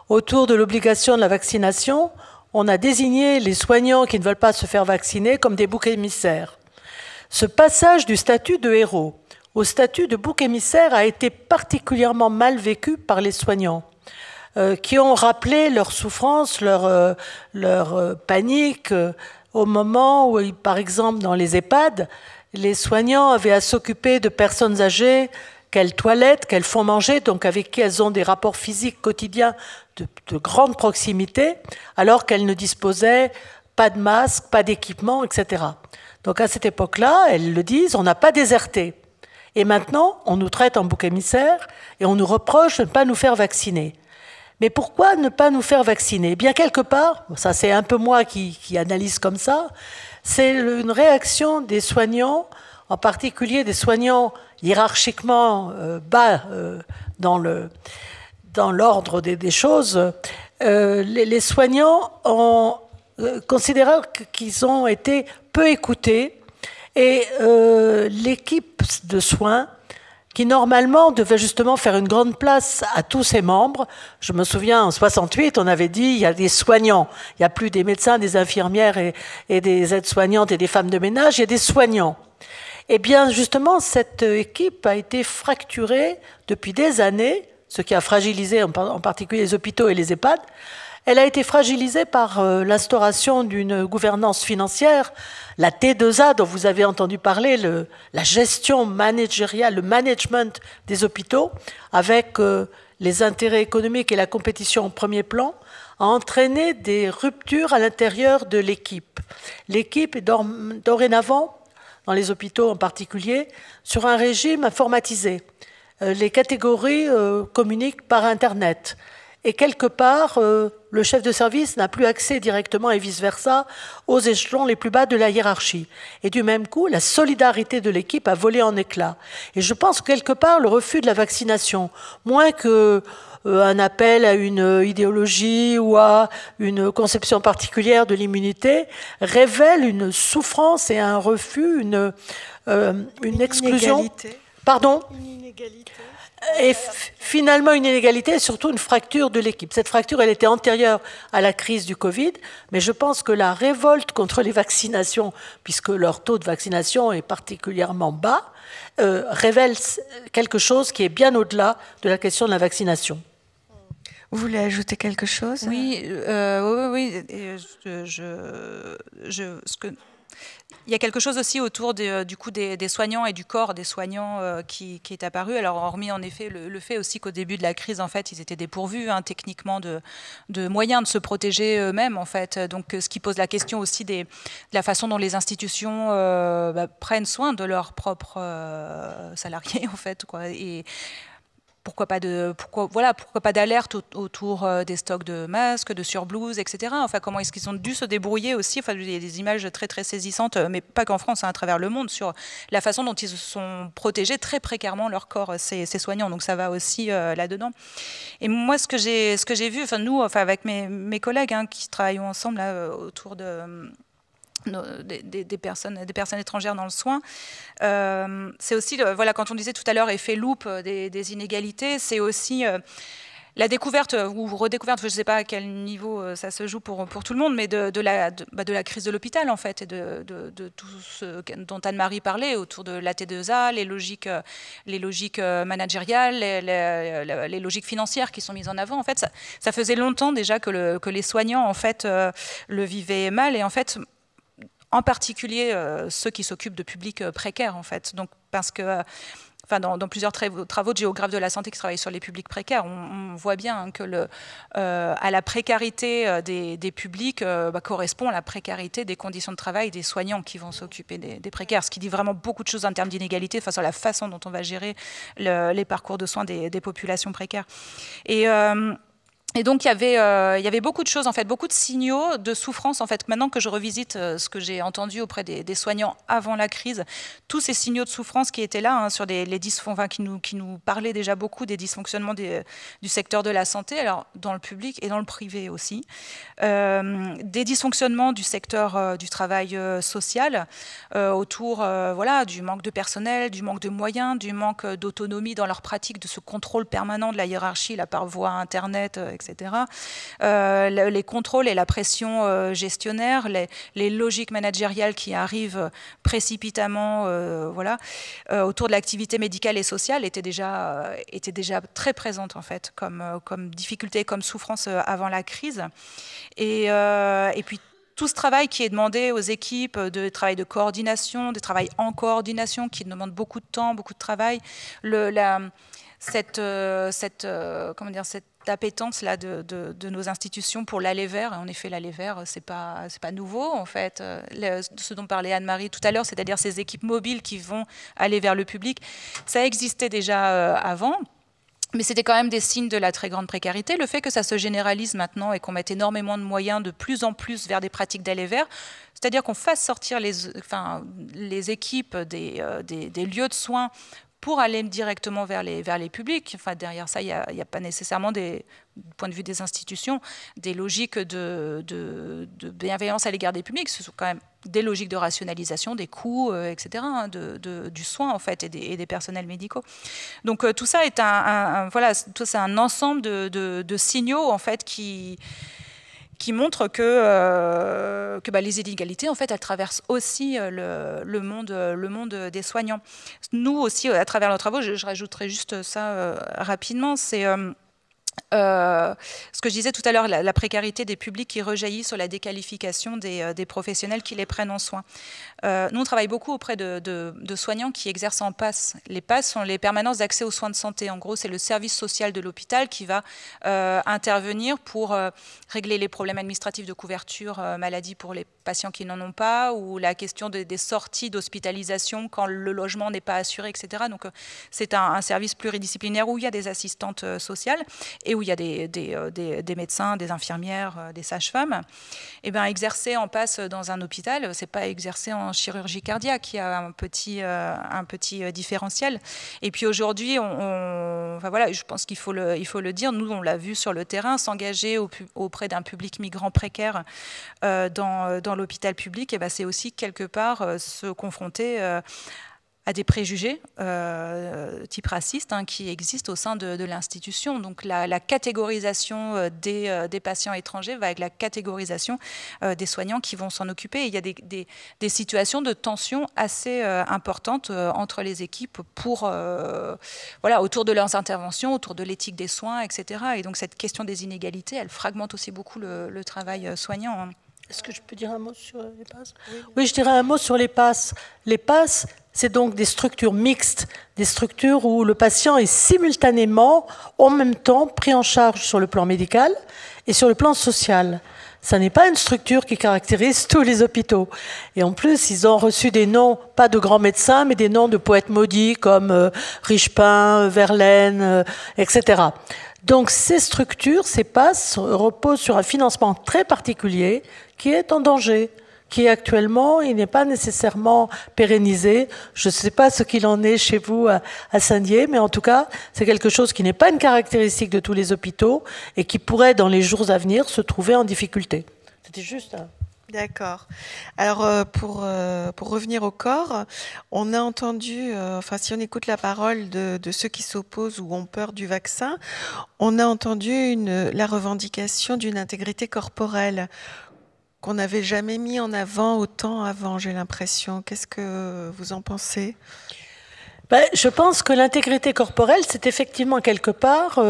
Speaker 2: autour de l'obligation de la vaccination, on a désigné les soignants qui ne veulent pas se faire vacciner comme des boucs émissaires. Ce passage du statut de héros au statut de bouc émissaire a été particulièrement mal vécu par les soignants, qui ont rappelé leur souffrance, leur panique, au moment où, par exemple, dans les EHPAD, les soignants avaient à s'occuper de personnes âgées qu'elles toilettent, qu'elles font manger, donc avec qui elles ont des rapports physiques quotidiens de grande proximité, alors qu'elles ne disposaient pas de masque, pas d'équipement, etc. Donc à cette époque-là, elles le disent, on n'a pas déserté. Et maintenant, on nous traite en bouc émissaire et on nous reproche de ne pas nous faire vacciner. Mais pourquoi ne pas nous faire vacciner? Eh bien, quelque part, ça c'est un peu moi qui analyse comme ça, c'est une réaction des soignants, en particulier des soignants hiérarchiquement bas dans l'ordre des choses. Les soignants ont considéré qu'ils ont été peu écoutés, et l'équipe de soins qui normalement devait justement faire une grande place à tous ses membres. Je me souviens, en 68, on avait dit il y a des soignants. Il n'y a plus des médecins, des infirmières et des aides-soignantes et des femmes de ménage, il y a des soignants. Eh bien, justement, cette équipe a été fracturée depuis des années, ce qui a fragilisé en particulier les hôpitaux et les EHPAD. Elle a été fragilisée par l'instauration d'une gouvernance financière, la T2A dont vous avez entendu parler, la gestion managériale, le management des hôpitaux, avec les intérêts économiques et la compétition en premier plan, a entraîné des ruptures à l'intérieur de l'équipe. L'équipe est dorénavant, dans les hôpitaux en particulier, sur un régime informatisé. Les catégories communiquent par Internet. Et quelque part, le chef de service n'a plus accès directement et vice-versa aux échelons les plus bas de la hiérarchie. Et du même coup, la solidarité de l'équipe a volé en éclats. Et je pense que quelque part, le refus de la vaccination, moins qu'un appel à une idéologie ou à une conception particulière de l'immunité, révèle une souffrance et un refus, une exclusion.
Speaker 1: Inégalité.
Speaker 2: Pardon ?
Speaker 1: Une inégalité.
Speaker 2: Et finalement une inégalité et surtout une fracture de l'équipe. Cette fracture, elle était antérieure à la crise du Covid, mais je pense que la révolte contre les vaccinations, puisque leur taux de vaccination est particulièrement bas, révèle quelque chose qui est bien au-delà de la question de la vaccination.
Speaker 1: Vous voulez ajouter quelque chose ?
Speaker 3: Oui. Il y a quelque chose aussi autour du coup des soignants et du corps des soignants qui est apparu. Alors, hormis en effet le fait aussi qu'au début de la crise, en fait, ils étaient dépourvus techniquement de moyens de se protéger eux-mêmes, en fait. Donc, ce qui pose la question aussi de la façon dont les institutions prennent soin de leurs propres salariés, en fait, quoi. Et pourquoi pas d'alerte autour des stocks de masques, de surblouses, etc. Enfin, comment est-ce qu'ils ont dû se débrouiller aussi. Enfin, il y a des images très très saisissantes, mais pas qu'en France, à travers le monde, sur la façon dont ils se sont protégés très précairement leur corps, ces soignants. Donc ça va aussi là-dedans. Et moi, ce que j'ai vu, nous, avec mes collègues qui travaillons ensemble là, autour des personnes étrangères dans le soin. C'est aussi, quand on disait tout à l'heure, effet loupe des inégalités, c'est aussi la découverte ou redécouverte, je ne sais pas à quel niveau ça se joue pour tout le monde, mais de la crise de l'hôpital, en fait, et de tout ce dont Anne-Marie parlait autour de la T2A, les logiques managériales, les logiques financières qui sont mises en avant. En fait, ça faisait longtemps déjà que les soignants, en fait, le vivaient mal, et en fait, en particulier ceux qui s'occupent de publics précaires, en fait. Donc, parce que, dans plusieurs travaux de géographes de la santé qui travaillent sur les publics précaires, on voit bien que à la précarité des publics correspond la précarité des conditions de travail des soignants qui vont s'occuper des précaires, ce qui dit vraiment beaucoup de choses en termes d'inégalité face à la façon dont on va gérer les parcours de soins des populations précaires. Et donc, il y avait beaucoup de choses, en fait, beaucoup de signaux de souffrance, en fait. Maintenant que je revisite ce que j'ai entendu auprès des soignants avant la crise, tous ces signaux de souffrance qui étaient là, sur les dysfonctionnements, qui nous parlaient déjà beaucoup des dysfonctionnements du secteur de la santé, alors dans le public et dans le privé aussi. Des dysfonctionnements du secteur du travail social, autour du manque de personnel, du manque de moyens, du manque d'autonomie dans leur pratique, de ce contrôle permanent de la hiérarchie, là, par voie Internet, etc. Les contrôles et la pression gestionnaire, les logiques managériales qui arrivent précipitamment autour de l'activité médicale et sociale étaient déjà très présentes, en fait, comme difficulté, comme souffrance avant la crise. Et puis tout ce travail qui est demandé aux équipes, de travail de coordination, de travail en coordination, qui demande beaucoup de temps, beaucoup de travail, cette appétence là de nos institutions pour l'aller vers. En effet, l'aller vers, c'est pas nouveau, en fait. Ce dont parlait Anne-Marie tout à l'heure, c'est-à-dire ces équipes mobiles qui vont aller vers le public, ça existait déjà avant. Mais c'était quand même des signes de la très grande précarité. Le fait que ça se généralise maintenant et qu'on mette énormément de moyens de plus en plus vers des pratiques d'aller vers, c'est-à-dire qu'on fasse sortir les équipes des lieux de soins pour aller directement vers les publics. Enfin, derrière ça, il n'y a pas nécessairement du point de vue des institutions, des logiques de bienveillance à l'égard des publics. Ce sont quand même des logiques de rationalisation des coûts, etc., hein, du soin en fait et des personnels médicaux. Donc tout ça est c'est un ensemble de signaux en fait qui montrent que les inégalités en fait elles traversent aussi le monde des soignants. Nous aussi à travers nos travaux, je rajouterai juste ça rapidement, c'est ce que je disais tout à l'heure, la précarité des publics qui rejaillit sur la déqualification des professionnels qui les prennent en soin. Nous, on travaille beaucoup auprès de soignants qui exercent en PASS. Les PASS sont les permanences d'accès aux soins de santé. En gros, c'est le service social de l'hôpital qui va intervenir pour régler les problèmes administratifs de couverture maladie pour les patients qui n'en ont pas, ou la question des sorties d'hospitalisation quand le logement n'est pas assuré, etc. Donc, c'est un service pluridisciplinaire où il y a des assistantes sociales et où il y a des médecins, des infirmières, des sages-femmes. Et bien, exercer en PASS dans un hôpital, c'est pas exercer en chirurgie cardiaque, il y a un petit différentiel. Et puis aujourd'hui, je pense qu'il faut le dire, nous on l'a vu sur le terrain, s'engager auprès d'un public migrant précaire dans l'hôpital public, c'est aussi quelque part se confronter à des préjugés type raciste qui existent au sein de l'institution. Donc la catégorisation des patients étrangers va avec la catégorisation des soignants qui vont s'en occuper. Et il y a des situations de tension assez importantes entre les équipes autour de leurs interventions, autour de l'éthique des soins, etc. Et donc cette question des inégalités, elle fragmente aussi beaucoup le travail soignant.
Speaker 2: Est-ce que je peux dire un mot sur les PASS ? Oui, je dirais un mot sur les PASS. Les PASS, c'est donc des structures mixtes, des structures où le patient est simultanément, en même temps, pris en charge sur le plan médical et sur le plan social. Ça n'est pas une structure qui caractérise tous les hôpitaux. Et en plus, ils ont reçu des noms, pas de grands médecins, mais des noms de poètes maudits comme Richepin, Verlaine, etc. Donc ces structures, ces PASS, reposent sur un financement très particulier qui est en danger, qui actuellement, il n'est pas nécessairement pérennisé. Je ne sais pas ce qu'il en est chez vous à Saint-Dié, mais en tout cas, c'est quelque chose qui n'est pas une caractéristique de tous les hôpitaux et qui pourrait, dans les jours à venir, se trouver en difficulté. C'était juste un...
Speaker 1: D'accord. Alors, pour revenir au corps, on a entendu, si on écoute la parole de ceux qui s'opposent ou ont peur du vaccin, on a entendu la revendication d'une intégrité corporelle qu'on n'avait jamais mis en avant autant avant, j'ai l'impression. Qu'est-ce que vous en pensez ?
Speaker 2: Je pense que l'intégrité corporelle, c'est effectivement quelque part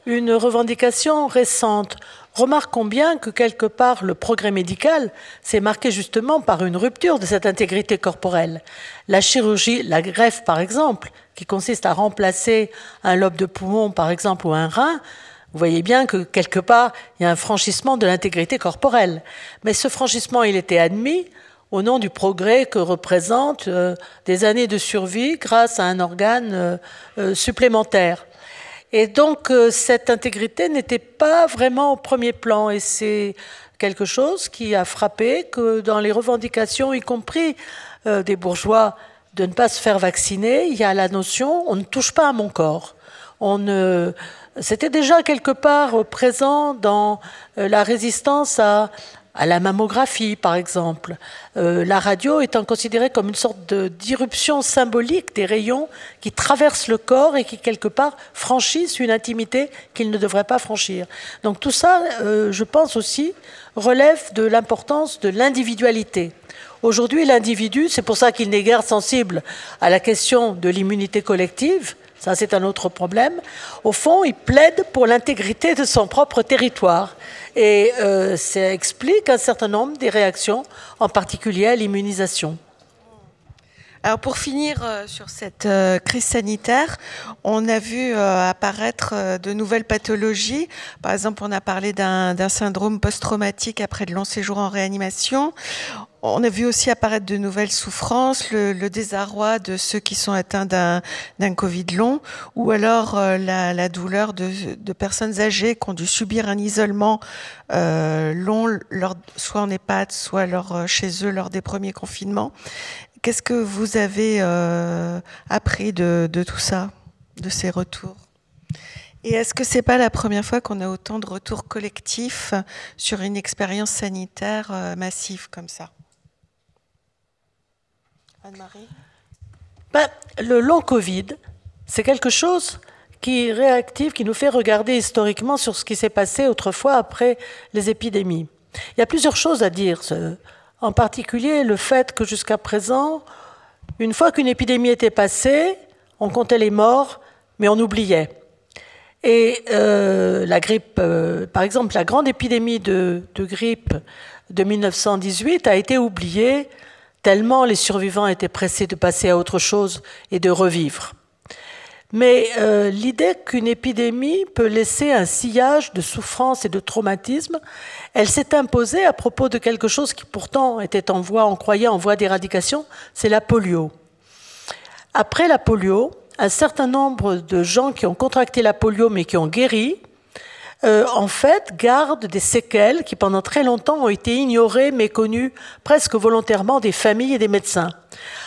Speaker 2: une revendication récente. Remarquons bien que quelque part, le progrès médical s'est marqué justement par une rupture de cette intégrité corporelle. La chirurgie, la greffe par exemple, qui consiste à remplacer un lobe de poumon par exemple ou un rein, vous voyez bien que quelque part, il y a un franchissement de l'intégrité corporelle. Mais ce franchissement, il était admis au nom du progrès que représentent des années de survie grâce à un organe supplémentaire. Et donc, cette intégrité n'était pas vraiment au premier plan. Et c'est quelque chose qui a frappé que dans les revendications, y compris des bourgeois, de ne pas se faire vacciner, il y a la notion « on ne touche pas à mon corps ». C'était déjà quelque part présent dans la résistance à la mammographie, par exemple. La radio étant considérée comme une sorte d'irruption symbolique des rayons qui traversent le corps et qui, quelque part, franchissent une intimité qu'ils ne devraient pas franchir. Donc tout ça, je pense aussi, relève de l'importance de l'individualité. Aujourd'hui, l'individu, c'est pour ça qu'il n'est guère sensible à la question de l'immunité collective. Ça, c'est un autre problème. Au fond, il plaide pour l'intégrité de son propre territoire. Et ça explique un certain nombre des réactions, en particulier à l'immunisation.
Speaker 1: Alors pour finir sur cette crise sanitaire, on a vu apparaître de nouvelles pathologies. Par exemple, on a parlé d'un syndrome post-traumatique après de longs séjours en réanimation. On a vu aussi apparaître de nouvelles souffrances, le désarroi de ceux qui sont atteints d'un Covid long, ou alors la douleur de personnes âgées qui ont dû subir un isolement long, soit en EHPAD, soit chez eux lors des premiers confinements. Qu'est-ce que vous avez appris de tout ça, de ces retours? Et est-ce que c'est pas la première fois qu'on a autant de retours collectifs sur une expérience sanitaire massive comme ça? Anne-Marie?
Speaker 2: Le long Covid, c'est quelque chose qui est réactif, qui nous fait regarder historiquement sur ce qui s'est passé autrefois après les épidémies. Il y a plusieurs choses à dire, en particulier le fait que jusqu'à présent, une fois qu'une épidémie était passée, on comptait les morts, mais on oubliait. Et la grippe, par exemple, la grande épidémie de grippe de 1918 a été oubliée tellement les survivants étaient pressés de passer à autre chose et de revivre. Mais l'idée qu'une épidémie peut laisser un sillage de souffrance et de traumatisme, elle s'est imposée à propos de quelque chose qui pourtant était on croyait en voie d'éradication, c'est la polio. Après la polio, un certain nombre de gens qui ont contracté la polio mais qui ont guéri, en fait, gardent des séquelles qui pendant très longtemps ont été ignorées, méconnues presque volontairement des familles et des médecins.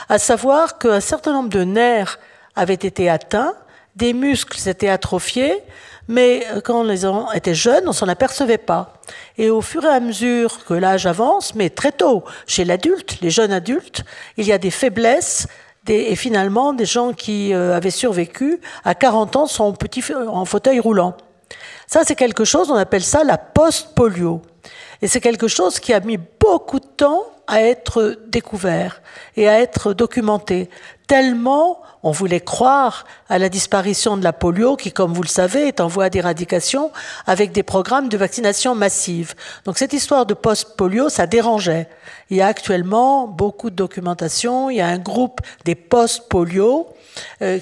Speaker 2: À savoir qu'un certain nombre de nerfs avaient été atteints, des muscles s'étaient atrophiés, mais quand les gens étaient jeunes, on s'en apercevait pas. Et au fur et à mesure que l'âge avance, mais très tôt, chez l'adulte, les jeunes adultes, il y a des faiblesses, et finalement, des gens qui avaient survécu, à 40 ans, sont en fauteuil roulant. Ça, c'est quelque chose, on appelle ça la post-polio. Et c'est quelque chose qui a mis beaucoup de temps à être découvert et à être documenté. Tellement on voulait croire à la disparition de la polio, qui, comme vous le savez, est en voie d'éradication avec des programmes de vaccination massive. Donc cette histoire de post-polio, ça dérangeait. Il y a actuellement beaucoup de documentation, il y a un groupe des post-polio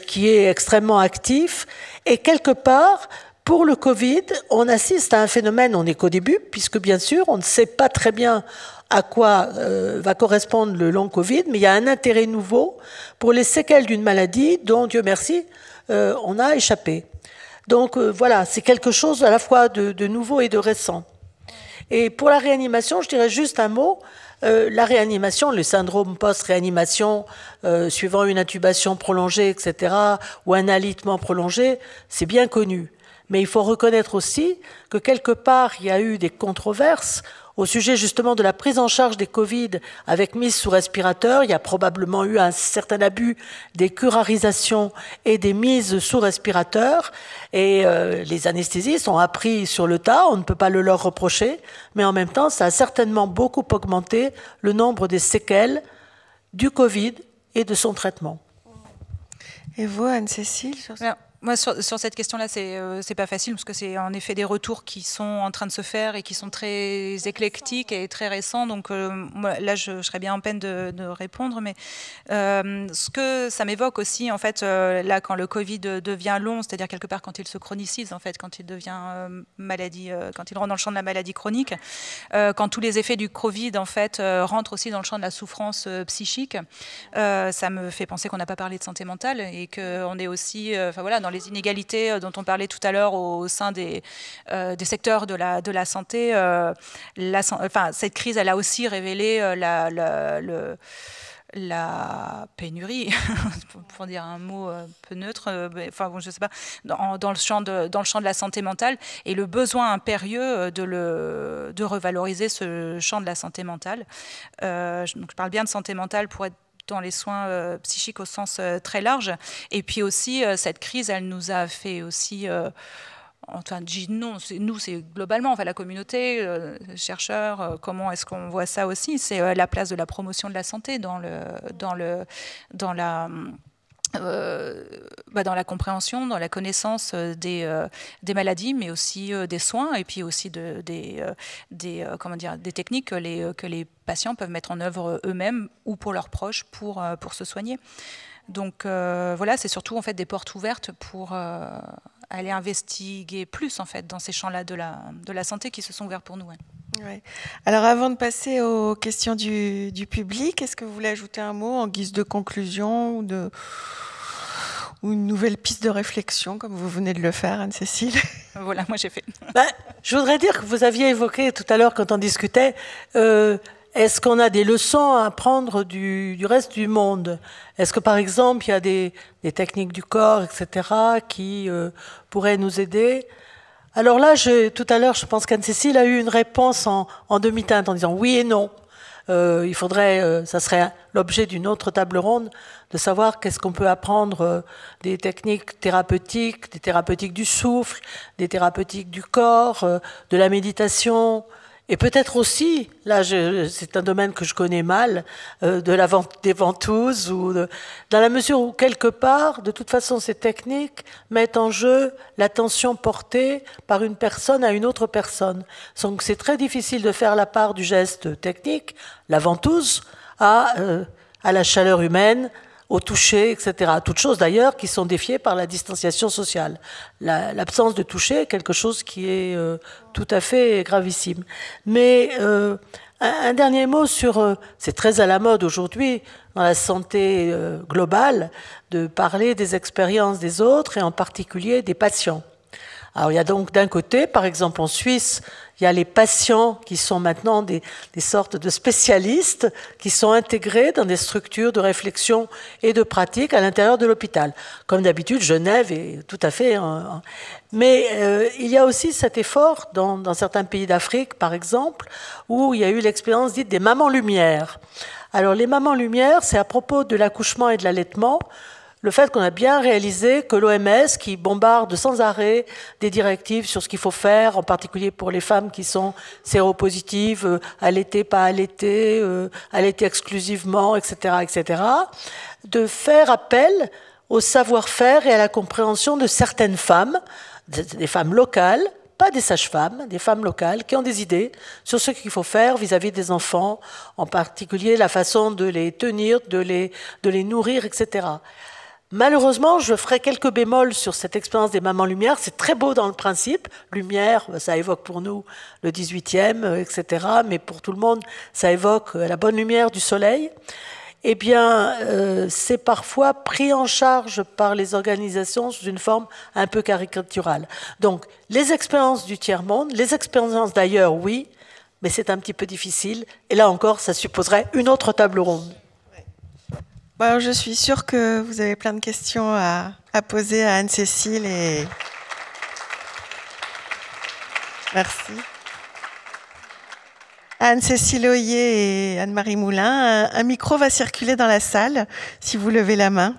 Speaker 2: qui est extrêmement actif. Et quelque part, pour le Covid, on assiste à un phénomène, on n'est qu'au début, puisque bien sûr, on ne sait pas très bien à quoi va correspondre le long Covid, mais il y a un intérêt nouveau pour les séquelles d'une maladie dont, Dieu merci, on a échappé. Donc voilà, c'est quelque chose à la fois de nouveau et de récent. Et pour la réanimation, je dirais juste un mot. La réanimation, le syndrome post-réanimation, suivant une intubation prolongée, etc., ou un alitement prolongé, c'est bien connu. Mais il faut reconnaître aussi que quelque part, il y a eu des controverses au sujet justement de la prise en charge des Covid avec mise sous respirateur. Il y a probablement eu un certain abus des curarisations et des mises sous respirateur. Et les anesthésistes ont appris sur le tas, on ne peut pas le leur reprocher, mais en même temps, ça a certainement beaucoup augmenté le nombre des séquelles du Covid et de son traitement.
Speaker 1: Et vous, Anne-Cécile?
Speaker 3: Moi, sur cette question-là, c'est pas facile, parce que c'est en effet des retours qui sont en train de se faire et qui sont très éclectiques et très récents. Donc moi, là, je serais bien en peine de répondre. Mais ce que ça m'évoque aussi, en fait, là, quand le Covid devient long, c'est-à-dire quelque part quand il se chronicise, en fait, quand il devient maladie, quand il rentre dans le champ de la maladie chronique, quand tous les effets du Covid, en fait, rentrent aussi dans le champ de la souffrance psychique, ça me fait penser qu'on n'a pas parlé de santé mentale et qu'on est aussi, voilà, dans les inégalités dont on parlait tout à l'heure au sein des secteurs de la santé. Cette crise, elle a aussi révélé la pénurie, pour dire un mot un peu neutre, je sais pas, dans le champ de la santé mentale, et le besoin impérieux de revaloriser ce champ de la santé mentale. Donc je parle bien de santé mentale pour être dans les soins psychiques au sens très large. Et puis aussi, cette crise, elle nous a fait aussi... nous, c'est globalement, la communauté, chercheurs, comment est-ce qu'on voit ça aussi? C'est la place de la promotion de la santé dans la compréhension, dans la connaissance des maladies, mais aussi des soins, et puis aussi des techniques que les patients peuvent mettre en œuvre eux-mêmes ou pour leurs proches pour se soigner. Donc voilà, c'est surtout en fait des portes ouvertes pour aller investiguer plus en fait dans ces champs-là de la santé qui se sont ouverts pour nous. Ouais.
Speaker 1: Ouais. Alors avant de passer aux questions du public, est-ce que vous voulez ajouter un mot en guise de conclusion ou une nouvelle piste de réflexion, comme vous venez de le faire, Anne-Cécile?
Speaker 3: Voilà, moi j'ai fait.
Speaker 2: Je voudrais dire que vous aviez évoqué tout à l'heure, quand on discutait, est-ce qu'on a des leçons à apprendre du reste du monde? Est-ce que, par exemple, il y a des techniques du corps, etc., qui pourraient nous aider? Alors là, tout à l'heure, je pense qu'Anne-Cécile a eu une réponse en demi-teinte en disant oui et non. Il faudrait, ça serait l'objet d'une autre table ronde, de savoir qu'est-ce qu'on peut apprendre des techniques thérapeutiques, des thérapeutiques du souffle, des thérapeutiques du corps, de la méditation, et peut-être aussi, là c'est un domaine que je connais mal, des ventouses, dans la mesure où quelque part, de toute façon, ces techniques mettent en jeu l'attention portée par une personne à une autre personne. Donc c'est très difficile de faire la part du geste technique, la ventouse, à la chaleur humaine, au toucher, etc. Toutes choses d'ailleurs qui sont défiées par la distanciation sociale. L'absence de toucher est quelque chose qui est tout à fait gravissime. Mais un dernier mot sur... c'est très à la mode aujourd'hui, dans la santé globale, de parler des expériences des autres et en particulier des patients. Alors il y a donc d'un côté, par exemple en Suisse, il y a les patients qui sont maintenant des sortes de spécialistes qui sont intégrés dans des structures de réflexion et de pratique à l'intérieur de l'hôpital. Comme d'habitude, Genève est tout à fait... Mais il y a aussi cet effort dans certains pays d'Afrique, par exemple, où il y a eu l'expérience dite des mamans lumière. Alors les mamans lumière, c'est à propos de l'accouchement et de l'allaitement, le fait qu'on a bien réalisé que l'OMS, qui bombarde sans arrêt des directives sur ce qu'il faut faire, en particulier pour les femmes qui sont séropositives, allaiter, pas allaiter, allaiter exclusivement, etc., etc., de faire appel au savoir-faire et à la compréhension de certaines femmes, des femmes locales, pas des sages-femmes, des femmes locales qui ont des idées sur ce qu'il faut faire vis-à-vis des enfants, en particulier la façon de les tenir, de les nourrir, etc. Malheureusement, je ferai quelques bémols sur cette expérience des mamans lumière. C'est très beau dans le principe. Lumière, ça évoque pour nous le 18e, etc. Mais pour tout le monde, ça évoque la bonne lumière du soleil. Eh bien, c'est parfois pris en charge par les organisations sous une forme un peu caricaturale. Donc, les expériences du tiers-monde, les expériences d'ailleurs, oui, mais c'est un petit peu difficile. Et là encore, ça supposerait une autre table ronde.
Speaker 1: Bon, je suis sûre que vous avez plein de questions à poser à Anne-Cécile et merci. Anne-Cécile Oyer et Anne-Marie Moulin, un micro va circuler dans la salle si vous levez la main.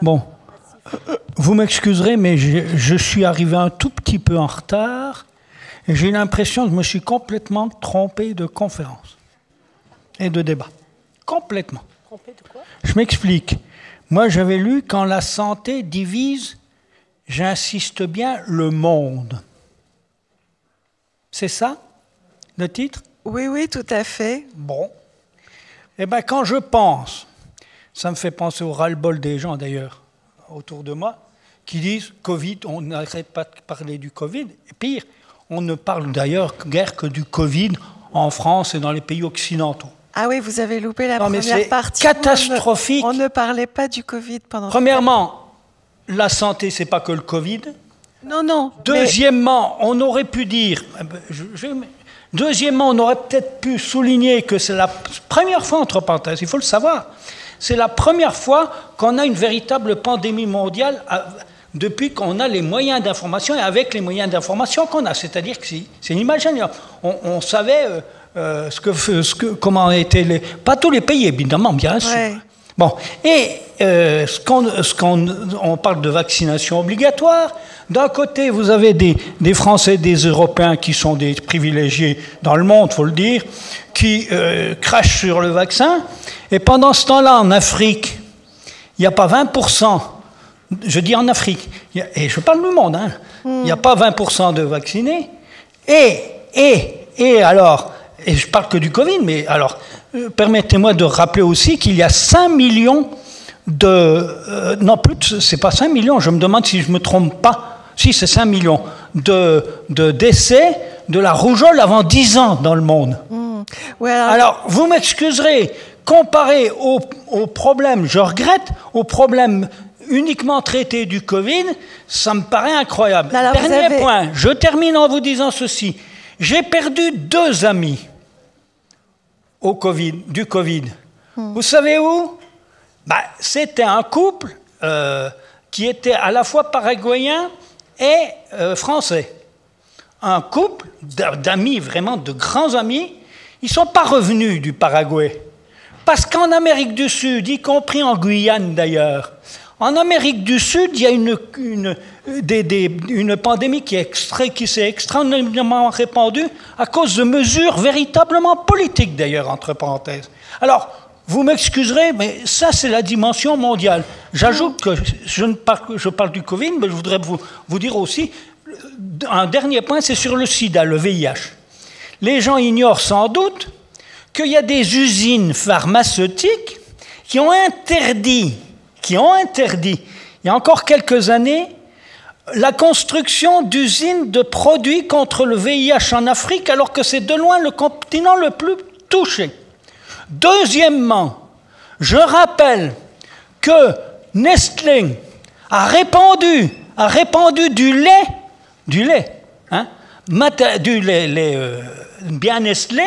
Speaker 4: Bon, vous m'excuserez, mais je suis arrivé un tout petit peu en retard et j'ai l'impression que je me suis complètement trompé de conférence et de débat. Complètement.
Speaker 2: Trompé de quoi ?
Speaker 4: Je m'explique. Moi, j'avais lu « Quand la santé divise, j'insiste bien, le monde ». C'est ça, le titre ?
Speaker 1: Oui, oui, tout à fait.
Speaker 4: Bon. Eh bien, quand je pense... Ça me fait penser au ras-le-bol des gens, d'ailleurs, autour de moi, qui disent « Covid, on n'arrête pas de parler du Covid ». Et pire, on ne parle d'ailleurs guère que du Covid en France et dans les pays occidentaux.
Speaker 1: Ah oui, vous avez loupé la première partie.
Speaker 4: Catastrophique.
Speaker 1: On ne parlait pas du Covid pendant...
Speaker 4: Premièrement, la santé, c'est pas que le Covid.
Speaker 1: Non, non.
Speaker 4: Deuxièmement, on aurait pu dire... Deuxièmement, on aurait peut-être pu souligner que c'est la première fois, entre parenthèses, il faut le savoir, c'est la première fois qu'on a une véritable pandémie mondiale depuis qu'on a les moyens d'information et avec les moyens d'information qu'on a. C'est-à-dire que c'est inimaginable. On savait comment étaient les... Pas tous les pays, évidemment, bien sûr. Ouais. Bon, et on parle de vaccination obligatoire. D'un côté, vous avez des Français, des Européens qui sont des privilégiés dans le monde, il faut le dire, qui crachent sur le vaccin. Et pendant ce temps-là, en Afrique, il n'y a pas 20%, je dis en Afrique, et je parle du monde, hein, il n'y a pas 20% de vaccinés. Et alors, et je parle que du Covid, mais alors, permettez-moi de rappeler aussi qu'il y a 5 millions non plus, c'est pas 5 millions, je me demande si je ne me trompe pas, si c'est 5 millions de décès de la rougeole avant 10 ans dans le monde.
Speaker 1: Ouais,
Speaker 4: Alors, vous m'excuserez, comparé au problème, je regrette, au problème uniquement traité du Covid, ça me paraît incroyable.
Speaker 1: Alors,
Speaker 4: Dernier point, je termine en vous disant ceci. J'ai perdu 2 amis du Covid. Vous savez où? C'était un couple qui était à la fois paraguayen et français. Un couple d'amis, vraiment de grands amis. Ils ne sont pas revenus du Paraguay. Parce qu'en Amérique du Sud, y compris en Guyane d'ailleurs, en Amérique du Sud, il y a une pandémie qui s'est extrêmement répandue à cause de mesures véritablement politiques d'ailleurs, entre parenthèses. Alors, vous m'excuserez, mais ça c'est la dimension mondiale. J'ajoute que je parle du Covid, mais je voudrais vous dire aussi, un dernier point, c'est sur le sida, le VIH. Les gens ignorent sans doute qu'il y a des usines pharmaceutiques qui ont interdit, il y a encore quelques années, la construction d'usines de produits contre le VIH en Afrique, alors que c'est de loin le continent le plus touché. Deuxièmement, je rappelle que Nestlé a répandu du lait bien Nestlé,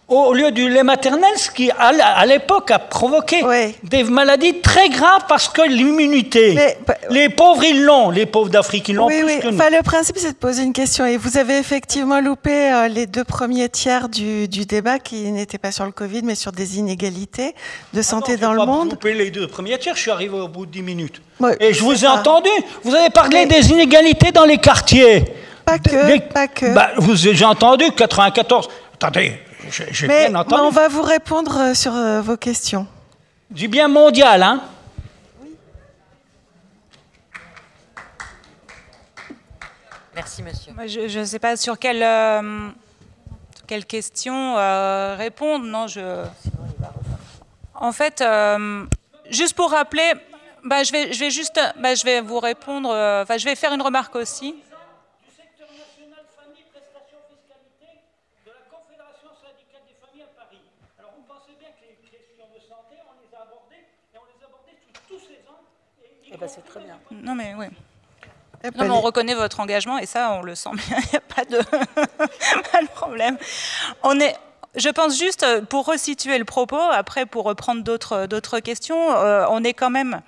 Speaker 4: au lieu du lait maternel, ce qui, à l'époque, a provoqué des maladies très graves parce que l'immunité. Les pauvres, ils l'ont. Les pauvres d'Afrique, ils l'ont plus que nous.
Speaker 1: Enfin, le principe, c'est de poser une question. Et vous avez effectivement loupé les 2 premiers tiers du débat qui n'étaient pas sur le Covid, mais sur des inégalités de santé dans le monde.
Speaker 4: J'ai loupé les 2 premiers tiers, je suis arrivé au bout de 10 minutes.
Speaker 1: Ouais,
Speaker 4: et je vous ai entendu. Vous avez parlé des inégalités dans les quartiers.
Speaker 1: Pas que.
Speaker 4: J'ai entendu 94. Attendez. J'ai bien entendu.
Speaker 1: Mais on va vous répondre sur vos questions.
Speaker 4: Du bien mondial, hein?
Speaker 5: Oui. Merci, monsieur.
Speaker 3: Je ne sais pas sur quelle question répondre. Non, En fait, juste pour rappeler, je vais vous répondre. Je vais faire une remarque aussi.
Speaker 5: C'est très bien.
Speaker 3: Non, mais oui. Non, mais on reconnaît votre engagement et ça, on le sent bien, il n'y a pas de problème. Je pense juste, pour resituer le propos, après pour reprendre d'autres questions, on est quand même...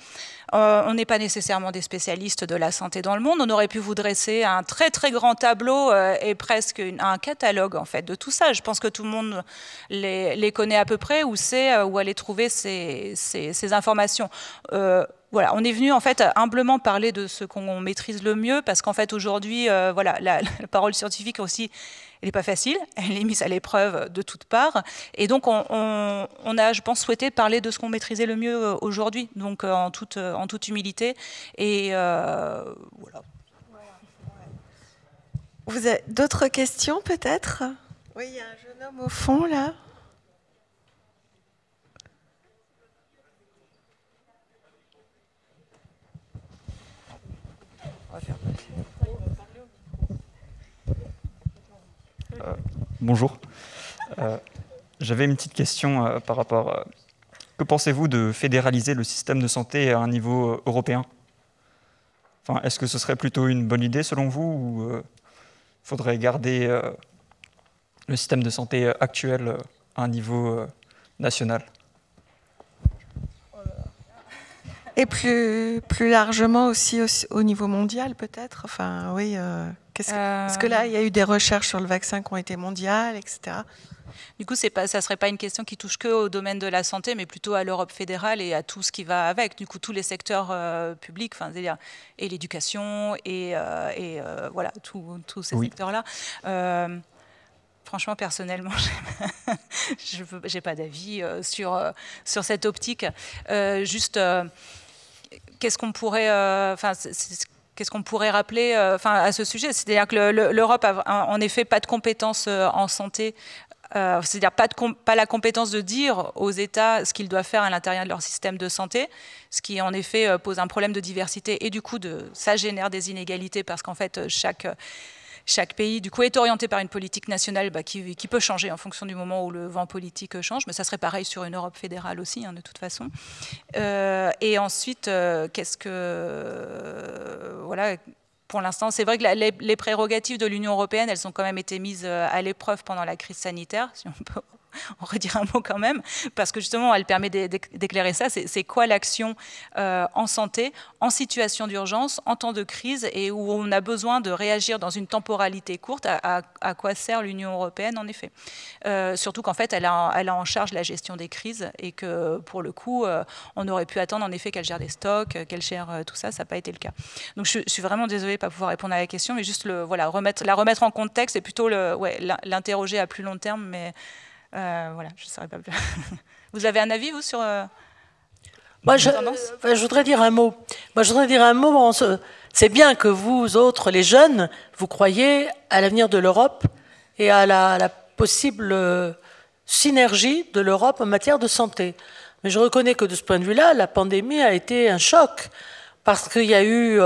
Speaker 3: on n'est pas nécessairement des spécialistes de la santé dans le monde. On aurait pu vous dresser un très très grand tableau et presque un catalogue en fait de tout ça. Je pense que tout le monde les connaît à peu près ou sait où aller trouver ces informations. Voilà, on est venu en fait humblement parler de ce qu'on maîtrise le mieux parce qu'en fait aujourd'hui, voilà, la parole scientifique aussi, elle n'est pas facile, elle est mise à l'épreuve de toutes parts. Et donc on a, je pense, souhaité parler de ce qu'on maîtrisait le mieux aujourd'hui, donc en toute humilité. Et voilà.
Speaker 1: Vous avez d'autres questions peut-être? Oui, il y a un jeune homme au fond là.
Speaker 6: Bonjour. J'avais une petite question par rapport... que pensez-vous de fédéraliser le système de santé à un niveau européen? Enfin, est-ce que ce serait plutôt une bonne idée selon vous ou faudrait garder le système de santé actuel à un niveau national?
Speaker 1: Et plus largement aussi au niveau mondial peut-être. Enfin, oui. Parce que là, il y a eu des recherches sur le vaccin qui ont été mondiales, etc.
Speaker 3: Du coup, ça ne serait pas une question qui touche qu'au domaine de la santé, mais plutôt à l'Europe fédérale et à tout ce qui va avec. Du coup, tous les secteurs publics, c'est-à-dire et l'éducation et voilà, tous ces secteurs-là. Franchement, personnellement, je n'ai pas d'avis sur cette optique. Juste, qu'est-ce qu'on pourrait... Qu'est-ce qu'on pourrait rappeler à ce sujet? C'est-à-dire que l'Europe a en effet pas de compétences en santé, c'est-à-dire pas la compétence de dire aux États ce qu'ils doivent faire à l'intérieur de leur système de santé, ce qui en effet pose un problème de diversité et du coup ça génère des inégalités parce qu'en fait chaque pays, du coup, est orienté par une politique nationale qui peut changer en fonction du moment où le vent politique change, mais ça serait pareil sur une Europe fédérale aussi, hein, de toute façon. Et ensuite, qu'est-ce que... voilà, pour l'instant, c'est vrai que les prérogatives de l'Union européenne, elles ont quand même été mises à l'épreuve pendant la crise sanitaire, si on peut en redire un mot quand même, parce que justement, elle permet d'éclairer ça. C'est quoi l'action en santé, en situation d'urgence, en temps de crise, et où on a besoin de réagir dans une temporalité courte, à quoi sert l'Union européenne, en effet. Surtout qu'en fait, elle a en charge la gestion des crises, et que, pour le coup, on aurait pu attendre, en effet, qu'elle gère des stocks, qu'elle gère tout ça. Ça n'a pas été le cas. Donc, je suis vraiment désolée de ne pas pouvoir répondre à la question, mais juste la remettre en contexte, et plutôt l'interroger à plus long terme, mais... voilà, je ne saurais pas plus. Vous avez un avis, vous, sur
Speaker 2: Moi, je voudrais dire un mot. C'est bien que vous autres, les jeunes, vous croyez à l'avenir de l'Europe et à la possible synergie de l'Europe en matière de santé. Mais je reconnais que de ce point de vue-là, la pandémie a été un choc, parce qu'il y a eu,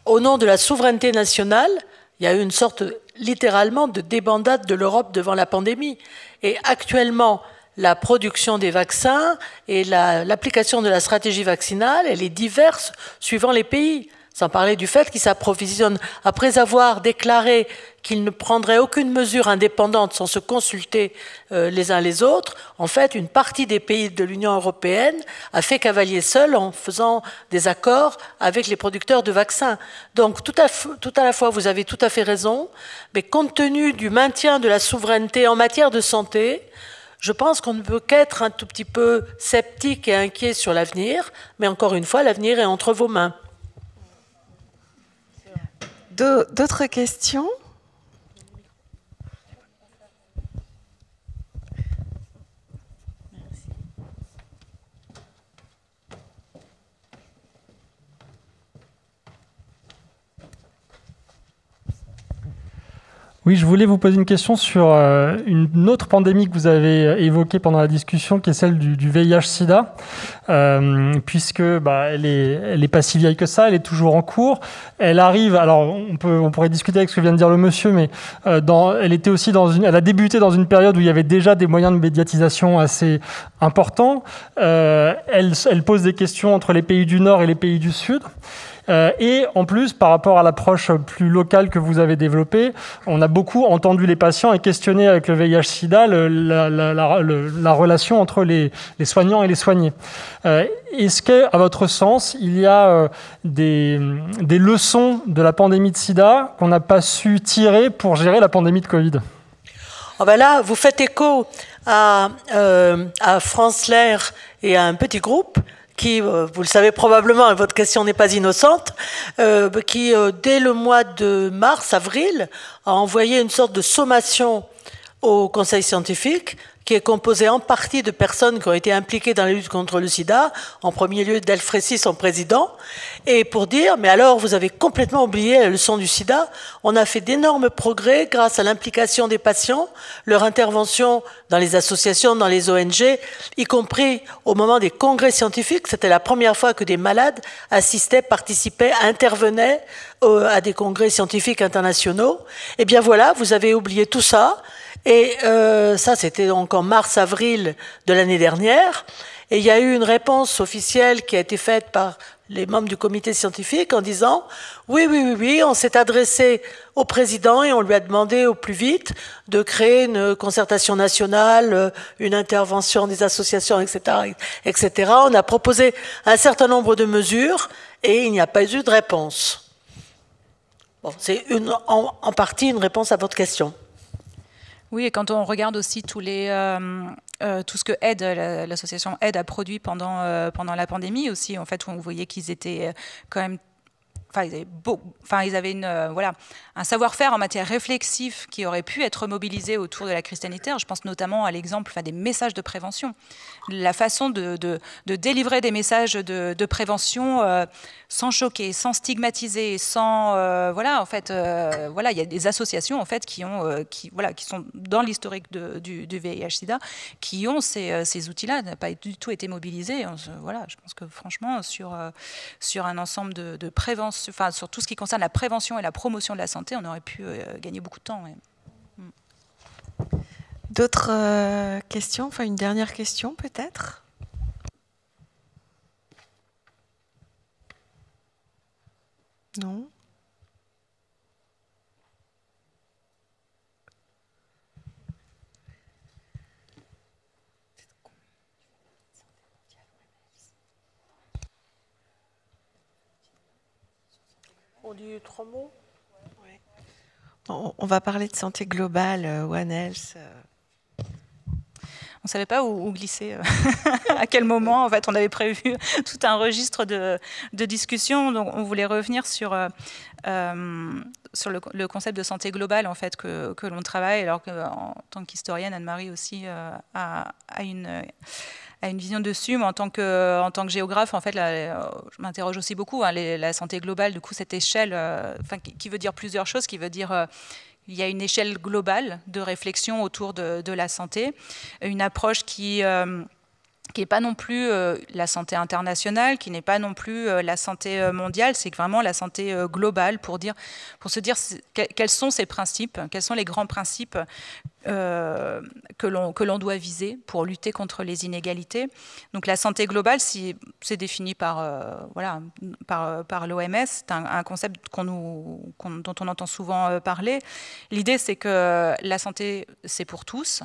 Speaker 2: au nom de la souveraineté nationale, il y a eu une sorte, littéralement, de débandade de l'Europe devant la pandémie. Et actuellement, la production des vaccins et l'application de la stratégie vaccinale, elle est diverse suivant les pays. Sans parler du fait qu'ils s'approvisionnent. Après avoir déclaré qu'ils ne prendraient aucune mesure indépendante sans se consulter les uns les autres, en fait, une partie des pays de l'Union européenne a fait cavalier seul en faisant des accords avec les producteurs de vaccins. Donc, tout à la fois, vous avez tout à fait raison, mais compte tenu du maintien de la souveraineté en matière de santé, je pense qu'on ne peut qu'être un tout petit peu sceptique et inquiet sur l'avenir, mais encore une fois, l'avenir est entre vos mains.
Speaker 1: D'autres questions ?
Speaker 7: Oui, je voulais vous poser une question sur une autre pandémie que vous avez évoquée pendant la discussion, qui est celle du VIH/SIDA, puisque elle est pas si vieille que ça, elle est toujours en cours. Elle arrive, alors on pourrait discuter avec ce que vient de dire le monsieur, mais elle a débuté dans une période où il y avait déjà des moyens de médiatisation assez importants. Elle pose des questions entre les pays du Nord et les pays du Sud. Et en plus, par rapport à l'approche plus locale que vous avez développée, on a beaucoup entendu les patients et questionné avec le VIH/SIDA la relation entre les soignants et les soignés. Est-ce qu'à votre sens, il y a des leçons de la pandémie de SIDA qu'on n'a pas su tirer pour gérer la pandémie de Covid ?
Speaker 2: Là, vous faites écho à France Lair et à un petit groupe qui, vous le savez probablement, et votre question n'est pas innocente, qui, dès le mois de mars-avril, a envoyé une sorte de sommation au Conseil scientifique, qui est composé en partie de personnes qui ont été impliquées dans la lutte contre le sida, en premier lieu Delfrécy, son président, et pour dire, mais alors vous avez complètement oublié la leçon du sida, on a fait d'énormes progrès grâce à l'implication des patients, leur intervention dans les associations, dans les ONG, y compris au moment des congrès scientifiques, c'était la première fois que des malades assistaient, participaient, intervenaient à des congrès scientifiques internationaux. Eh bien voilà, vous avez oublié tout ça. Et ça, c'était donc en mars-avril de l'année dernière. Et il y a eu une réponse officielle qui a été faite par les membres du comité scientifique en disant « Oui, on s'est adressé au président et on lui a demandé au plus vite de créer une concertation nationale, une intervention des associations, etc., etc. On a proposé un certain nombre de mesures et il n'y a pas eu de réponse. » Bon, c'est en partie une réponse à votre question.
Speaker 3: Oui, et quand on regarde aussi tout ce que l'association Aide a produit pendant la pandémie aussi, en fait, où on voyait qu'ils étaient quand même, ils avaient un savoir-faire en matière réflexive qui aurait pu être mobilisé autour de la crise sanitaire. Je pense notamment à l'exemple des messages de prévention, la façon de délivrer des messages de prévention sans choquer, sans stigmatiser, sans il y a des associations en fait qui sont dans l'historique du VIH/SIDA, qui ont ces outils-là, n'ont pas du tout été mobilisés. Je pense que franchement sur un ensemble de prévention sur tout ce qui concerne la prévention et la promotion de la santé, on aurait pu gagner beaucoup de temps. Ouais.
Speaker 1: D'autres questions? Enfin, une dernière question peut-être? Non?
Speaker 2: On dit 3 mots?
Speaker 1: On va parler de santé globale, One Health.
Speaker 3: On ne savait pas où glisser, à quel moment. En fait, on avait prévu tout un registre de discussions. Donc, on voulait revenir sur le concept de santé globale en fait, que l'on travaille, alors qu'en tant qu'historienne, Anne-Marie aussi a une vision dessus, mais en tant que géographe, en fait, là, je m'interroge aussi beaucoup. Hein, la santé globale, du coup, cette échelle, qui veut dire plusieurs choses, qui veut dire il y a une échelle globale de réflexion autour de la santé, une approche qui n'est pas non plus la santé internationale, qui n'est pas non plus la santé mondiale, c'est vraiment la santé globale pour se dire quels sont ces principes, quels sont les grands principes que l'on doit viser pour lutter contre les inégalités. Donc la santé globale, c'est défini par l'OMS, c'est un concept dont on entend souvent parler. L'idée, c'est que la santé, c'est pour tous,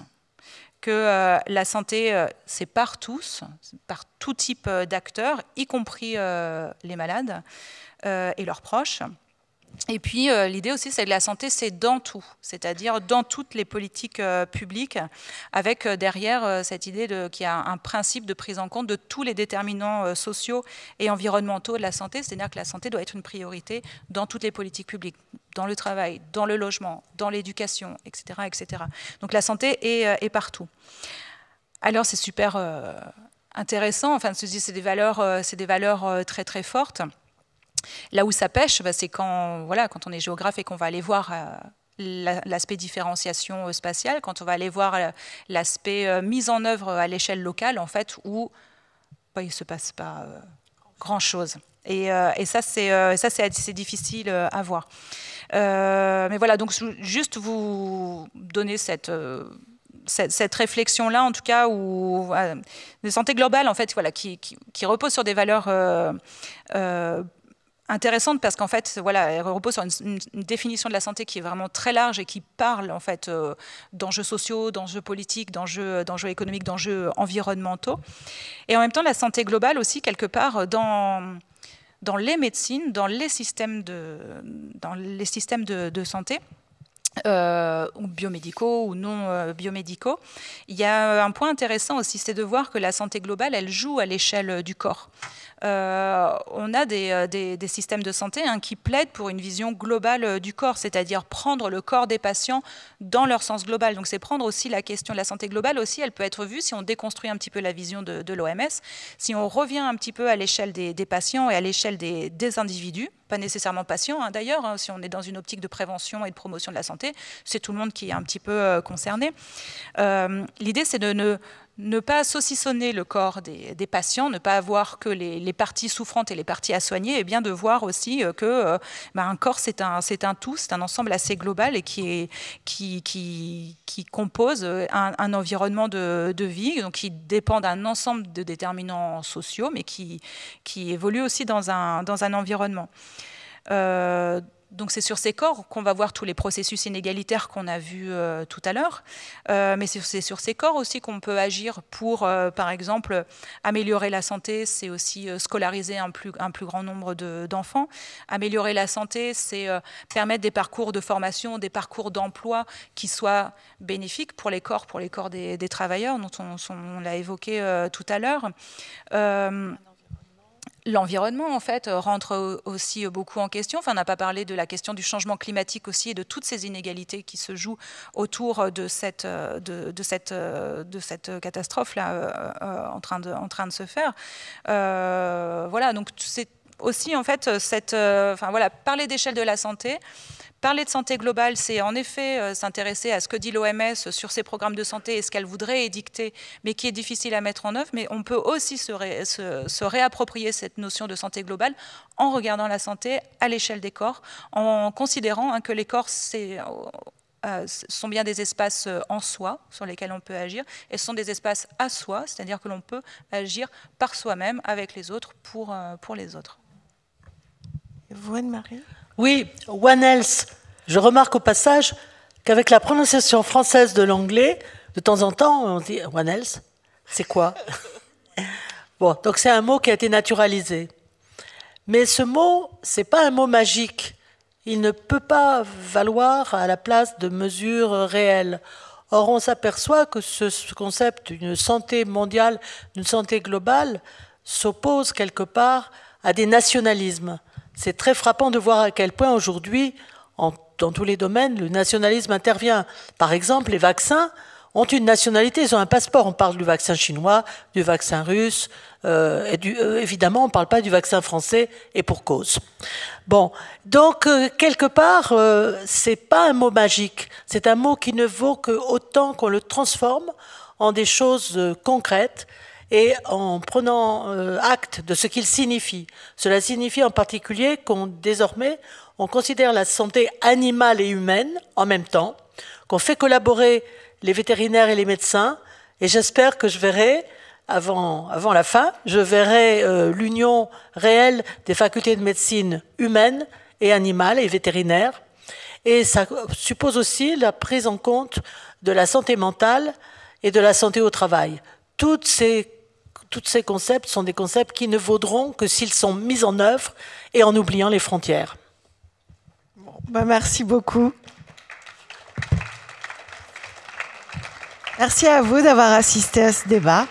Speaker 3: que la santé, c'est par tous, par tout type d'acteurs, y compris les malades et leurs proches. Et puis, l'idée aussi, c'est que la santé, c'est dans tout, c'est-à-dire dans toutes les politiques publiques, avec derrière cette idée qu'il y a un principe de prise en compte de tous les déterminants sociaux et environnementaux de la santé, c'est-à-dire que la santé doit être une priorité dans toutes les politiques publiques, dans le travail, dans le logement, dans l'éducation, etc., etc. Donc la santé est partout. Alors, c'est super intéressant, enfin, c'est des valeurs très, très fortes. Là où ça pêche, c'est quand on est géographe et qu'on va aller voir l'aspect différenciation spatiale, quand on va aller voir l'aspect mise en œuvre à l'échelle locale, en fait, où il ne se passe pas grand-chose. Et ça, c'est difficile à voir. Mais voilà, donc juste vous donner cette réflexion-là, en tout cas, de santé globale, en fait, qui repose sur des valeurs intéressante parce qu'en fait, elle repose sur une définition de la santé qui est vraiment très large et qui parle en fait d'enjeux sociaux, d'enjeux politiques, d'enjeux économiques, d'enjeux environnementaux. Et en même temps, la santé globale aussi, quelque part, dans les médecines, dans les systèmes de santé, ou biomédicaux ou non biomédicaux, il y a un point intéressant aussi, c'est de voir que la santé globale, elle joue à l'échelle du corps. On a des systèmes de santé qui plaident pour une vision globale du corps, c'est-à-dire prendre le corps des patients dans leur sens global. Donc c'est prendre aussi la question de la santé globale aussi, elle peut être vue si on déconstruit un petit peu la vision de l'OMS, si on revient un petit peu à l'échelle des patients et à l'échelle des individus, pas nécessairement patients d'ailleurs, si on est dans une optique de prévention et de promotion de la santé, c'est tout le monde qui est un petit peu concerné. L'idée, c'est de ne pas saucissonner le corps des patients, ne pas avoir que les parties souffrantes et les parties à soigner, et bien de voir aussi que un corps, c'est un tout, c'est un ensemble assez global et qui compose un environnement de vie, donc qui dépend d'un ensemble de déterminants sociaux, mais qui évolue aussi dans un environnement. Donc c'est sur ces corps qu'on va voir tous les processus inégalitaires qu'on a vus tout à l'heure, mais c'est sur ces corps aussi qu'on peut agir pour, par exemple, améliorer la santé, c'est aussi scolariser un plus grand nombre d'enfants. Améliorer la santé, c'est permettre des parcours de formation, des parcours d'emploi qui soient bénéfiques pour les corps des travailleurs, dont on l'a évoqué tout à l'heure. L'environnement, en fait, rentre aussi beaucoup en question. Enfin, on n'a pas parlé de la question du changement climatique aussi et de toutes ces inégalités qui se jouent autour de cette catastrophe-là en train de se faire. Voilà, donc aussi en fait parler d'échelle de la santé. Parler de santé globale, c'est en effet s'intéresser à ce que dit l'OMS sur ses programmes de santé et ce qu'elle voudrait édicter, mais qui est difficile à mettre en œuvre. Mais on peut aussi se réapproprier cette notion de santé globale en regardant la santé à l'échelle des corps, en considérant que les corps, sont bien des espaces en soi sur lesquels on peut agir, et ce sont des espaces à soi, c'est-à-dire que l'on peut agir par soi-même, avec les autres, pour les autres.
Speaker 1: Et vous, Anne-Marie ?
Speaker 2: Oui, One Health. Je remarque au passage qu'avec la prononciation française de l'anglais, de temps en temps, on dit One Health. C'est quoi? Bon, donc c'est un mot qui a été naturalisé. Mais ce mot, c'est pas un mot magique. Il ne peut pas valoir à la place de mesures réelles. Or, on s'aperçoit que ce concept d'une santé mondiale, d'une santé globale, s'oppose quelque part à des nationalismes. C'est très frappant de voir à quel point aujourd'hui, dans tous les domaines, le nationalisme intervient. Par exemple, les vaccins ont une nationalité, ils ont un passeport. On parle du vaccin chinois, du vaccin russe, évidemment, on ne parle pas du vaccin français, et pour cause. Bon, donc, quelque part, c'est pas un mot magique. C'est un mot qui ne vaut qu'autant qu'on le transforme en des choses concrètes, et en prenant acte de ce qu'il signifie. Cela signifie en particulier désormais, on considère la santé animale et humaine en même temps, qu'on fait collaborer les vétérinaires et les médecins, et j'espère que je verrai, avant la fin, je verrai l'union réelle des facultés de médecine humaine et animale et vétérinaire, et ça suppose aussi la prise en compte de la santé mentale et de la santé au travail. Tous ces concepts sont des concepts qui ne vaudront que s'ils sont mis en œuvre et en oubliant les frontières.
Speaker 1: Merci beaucoup. Merci à vous d'avoir assisté à ce débat.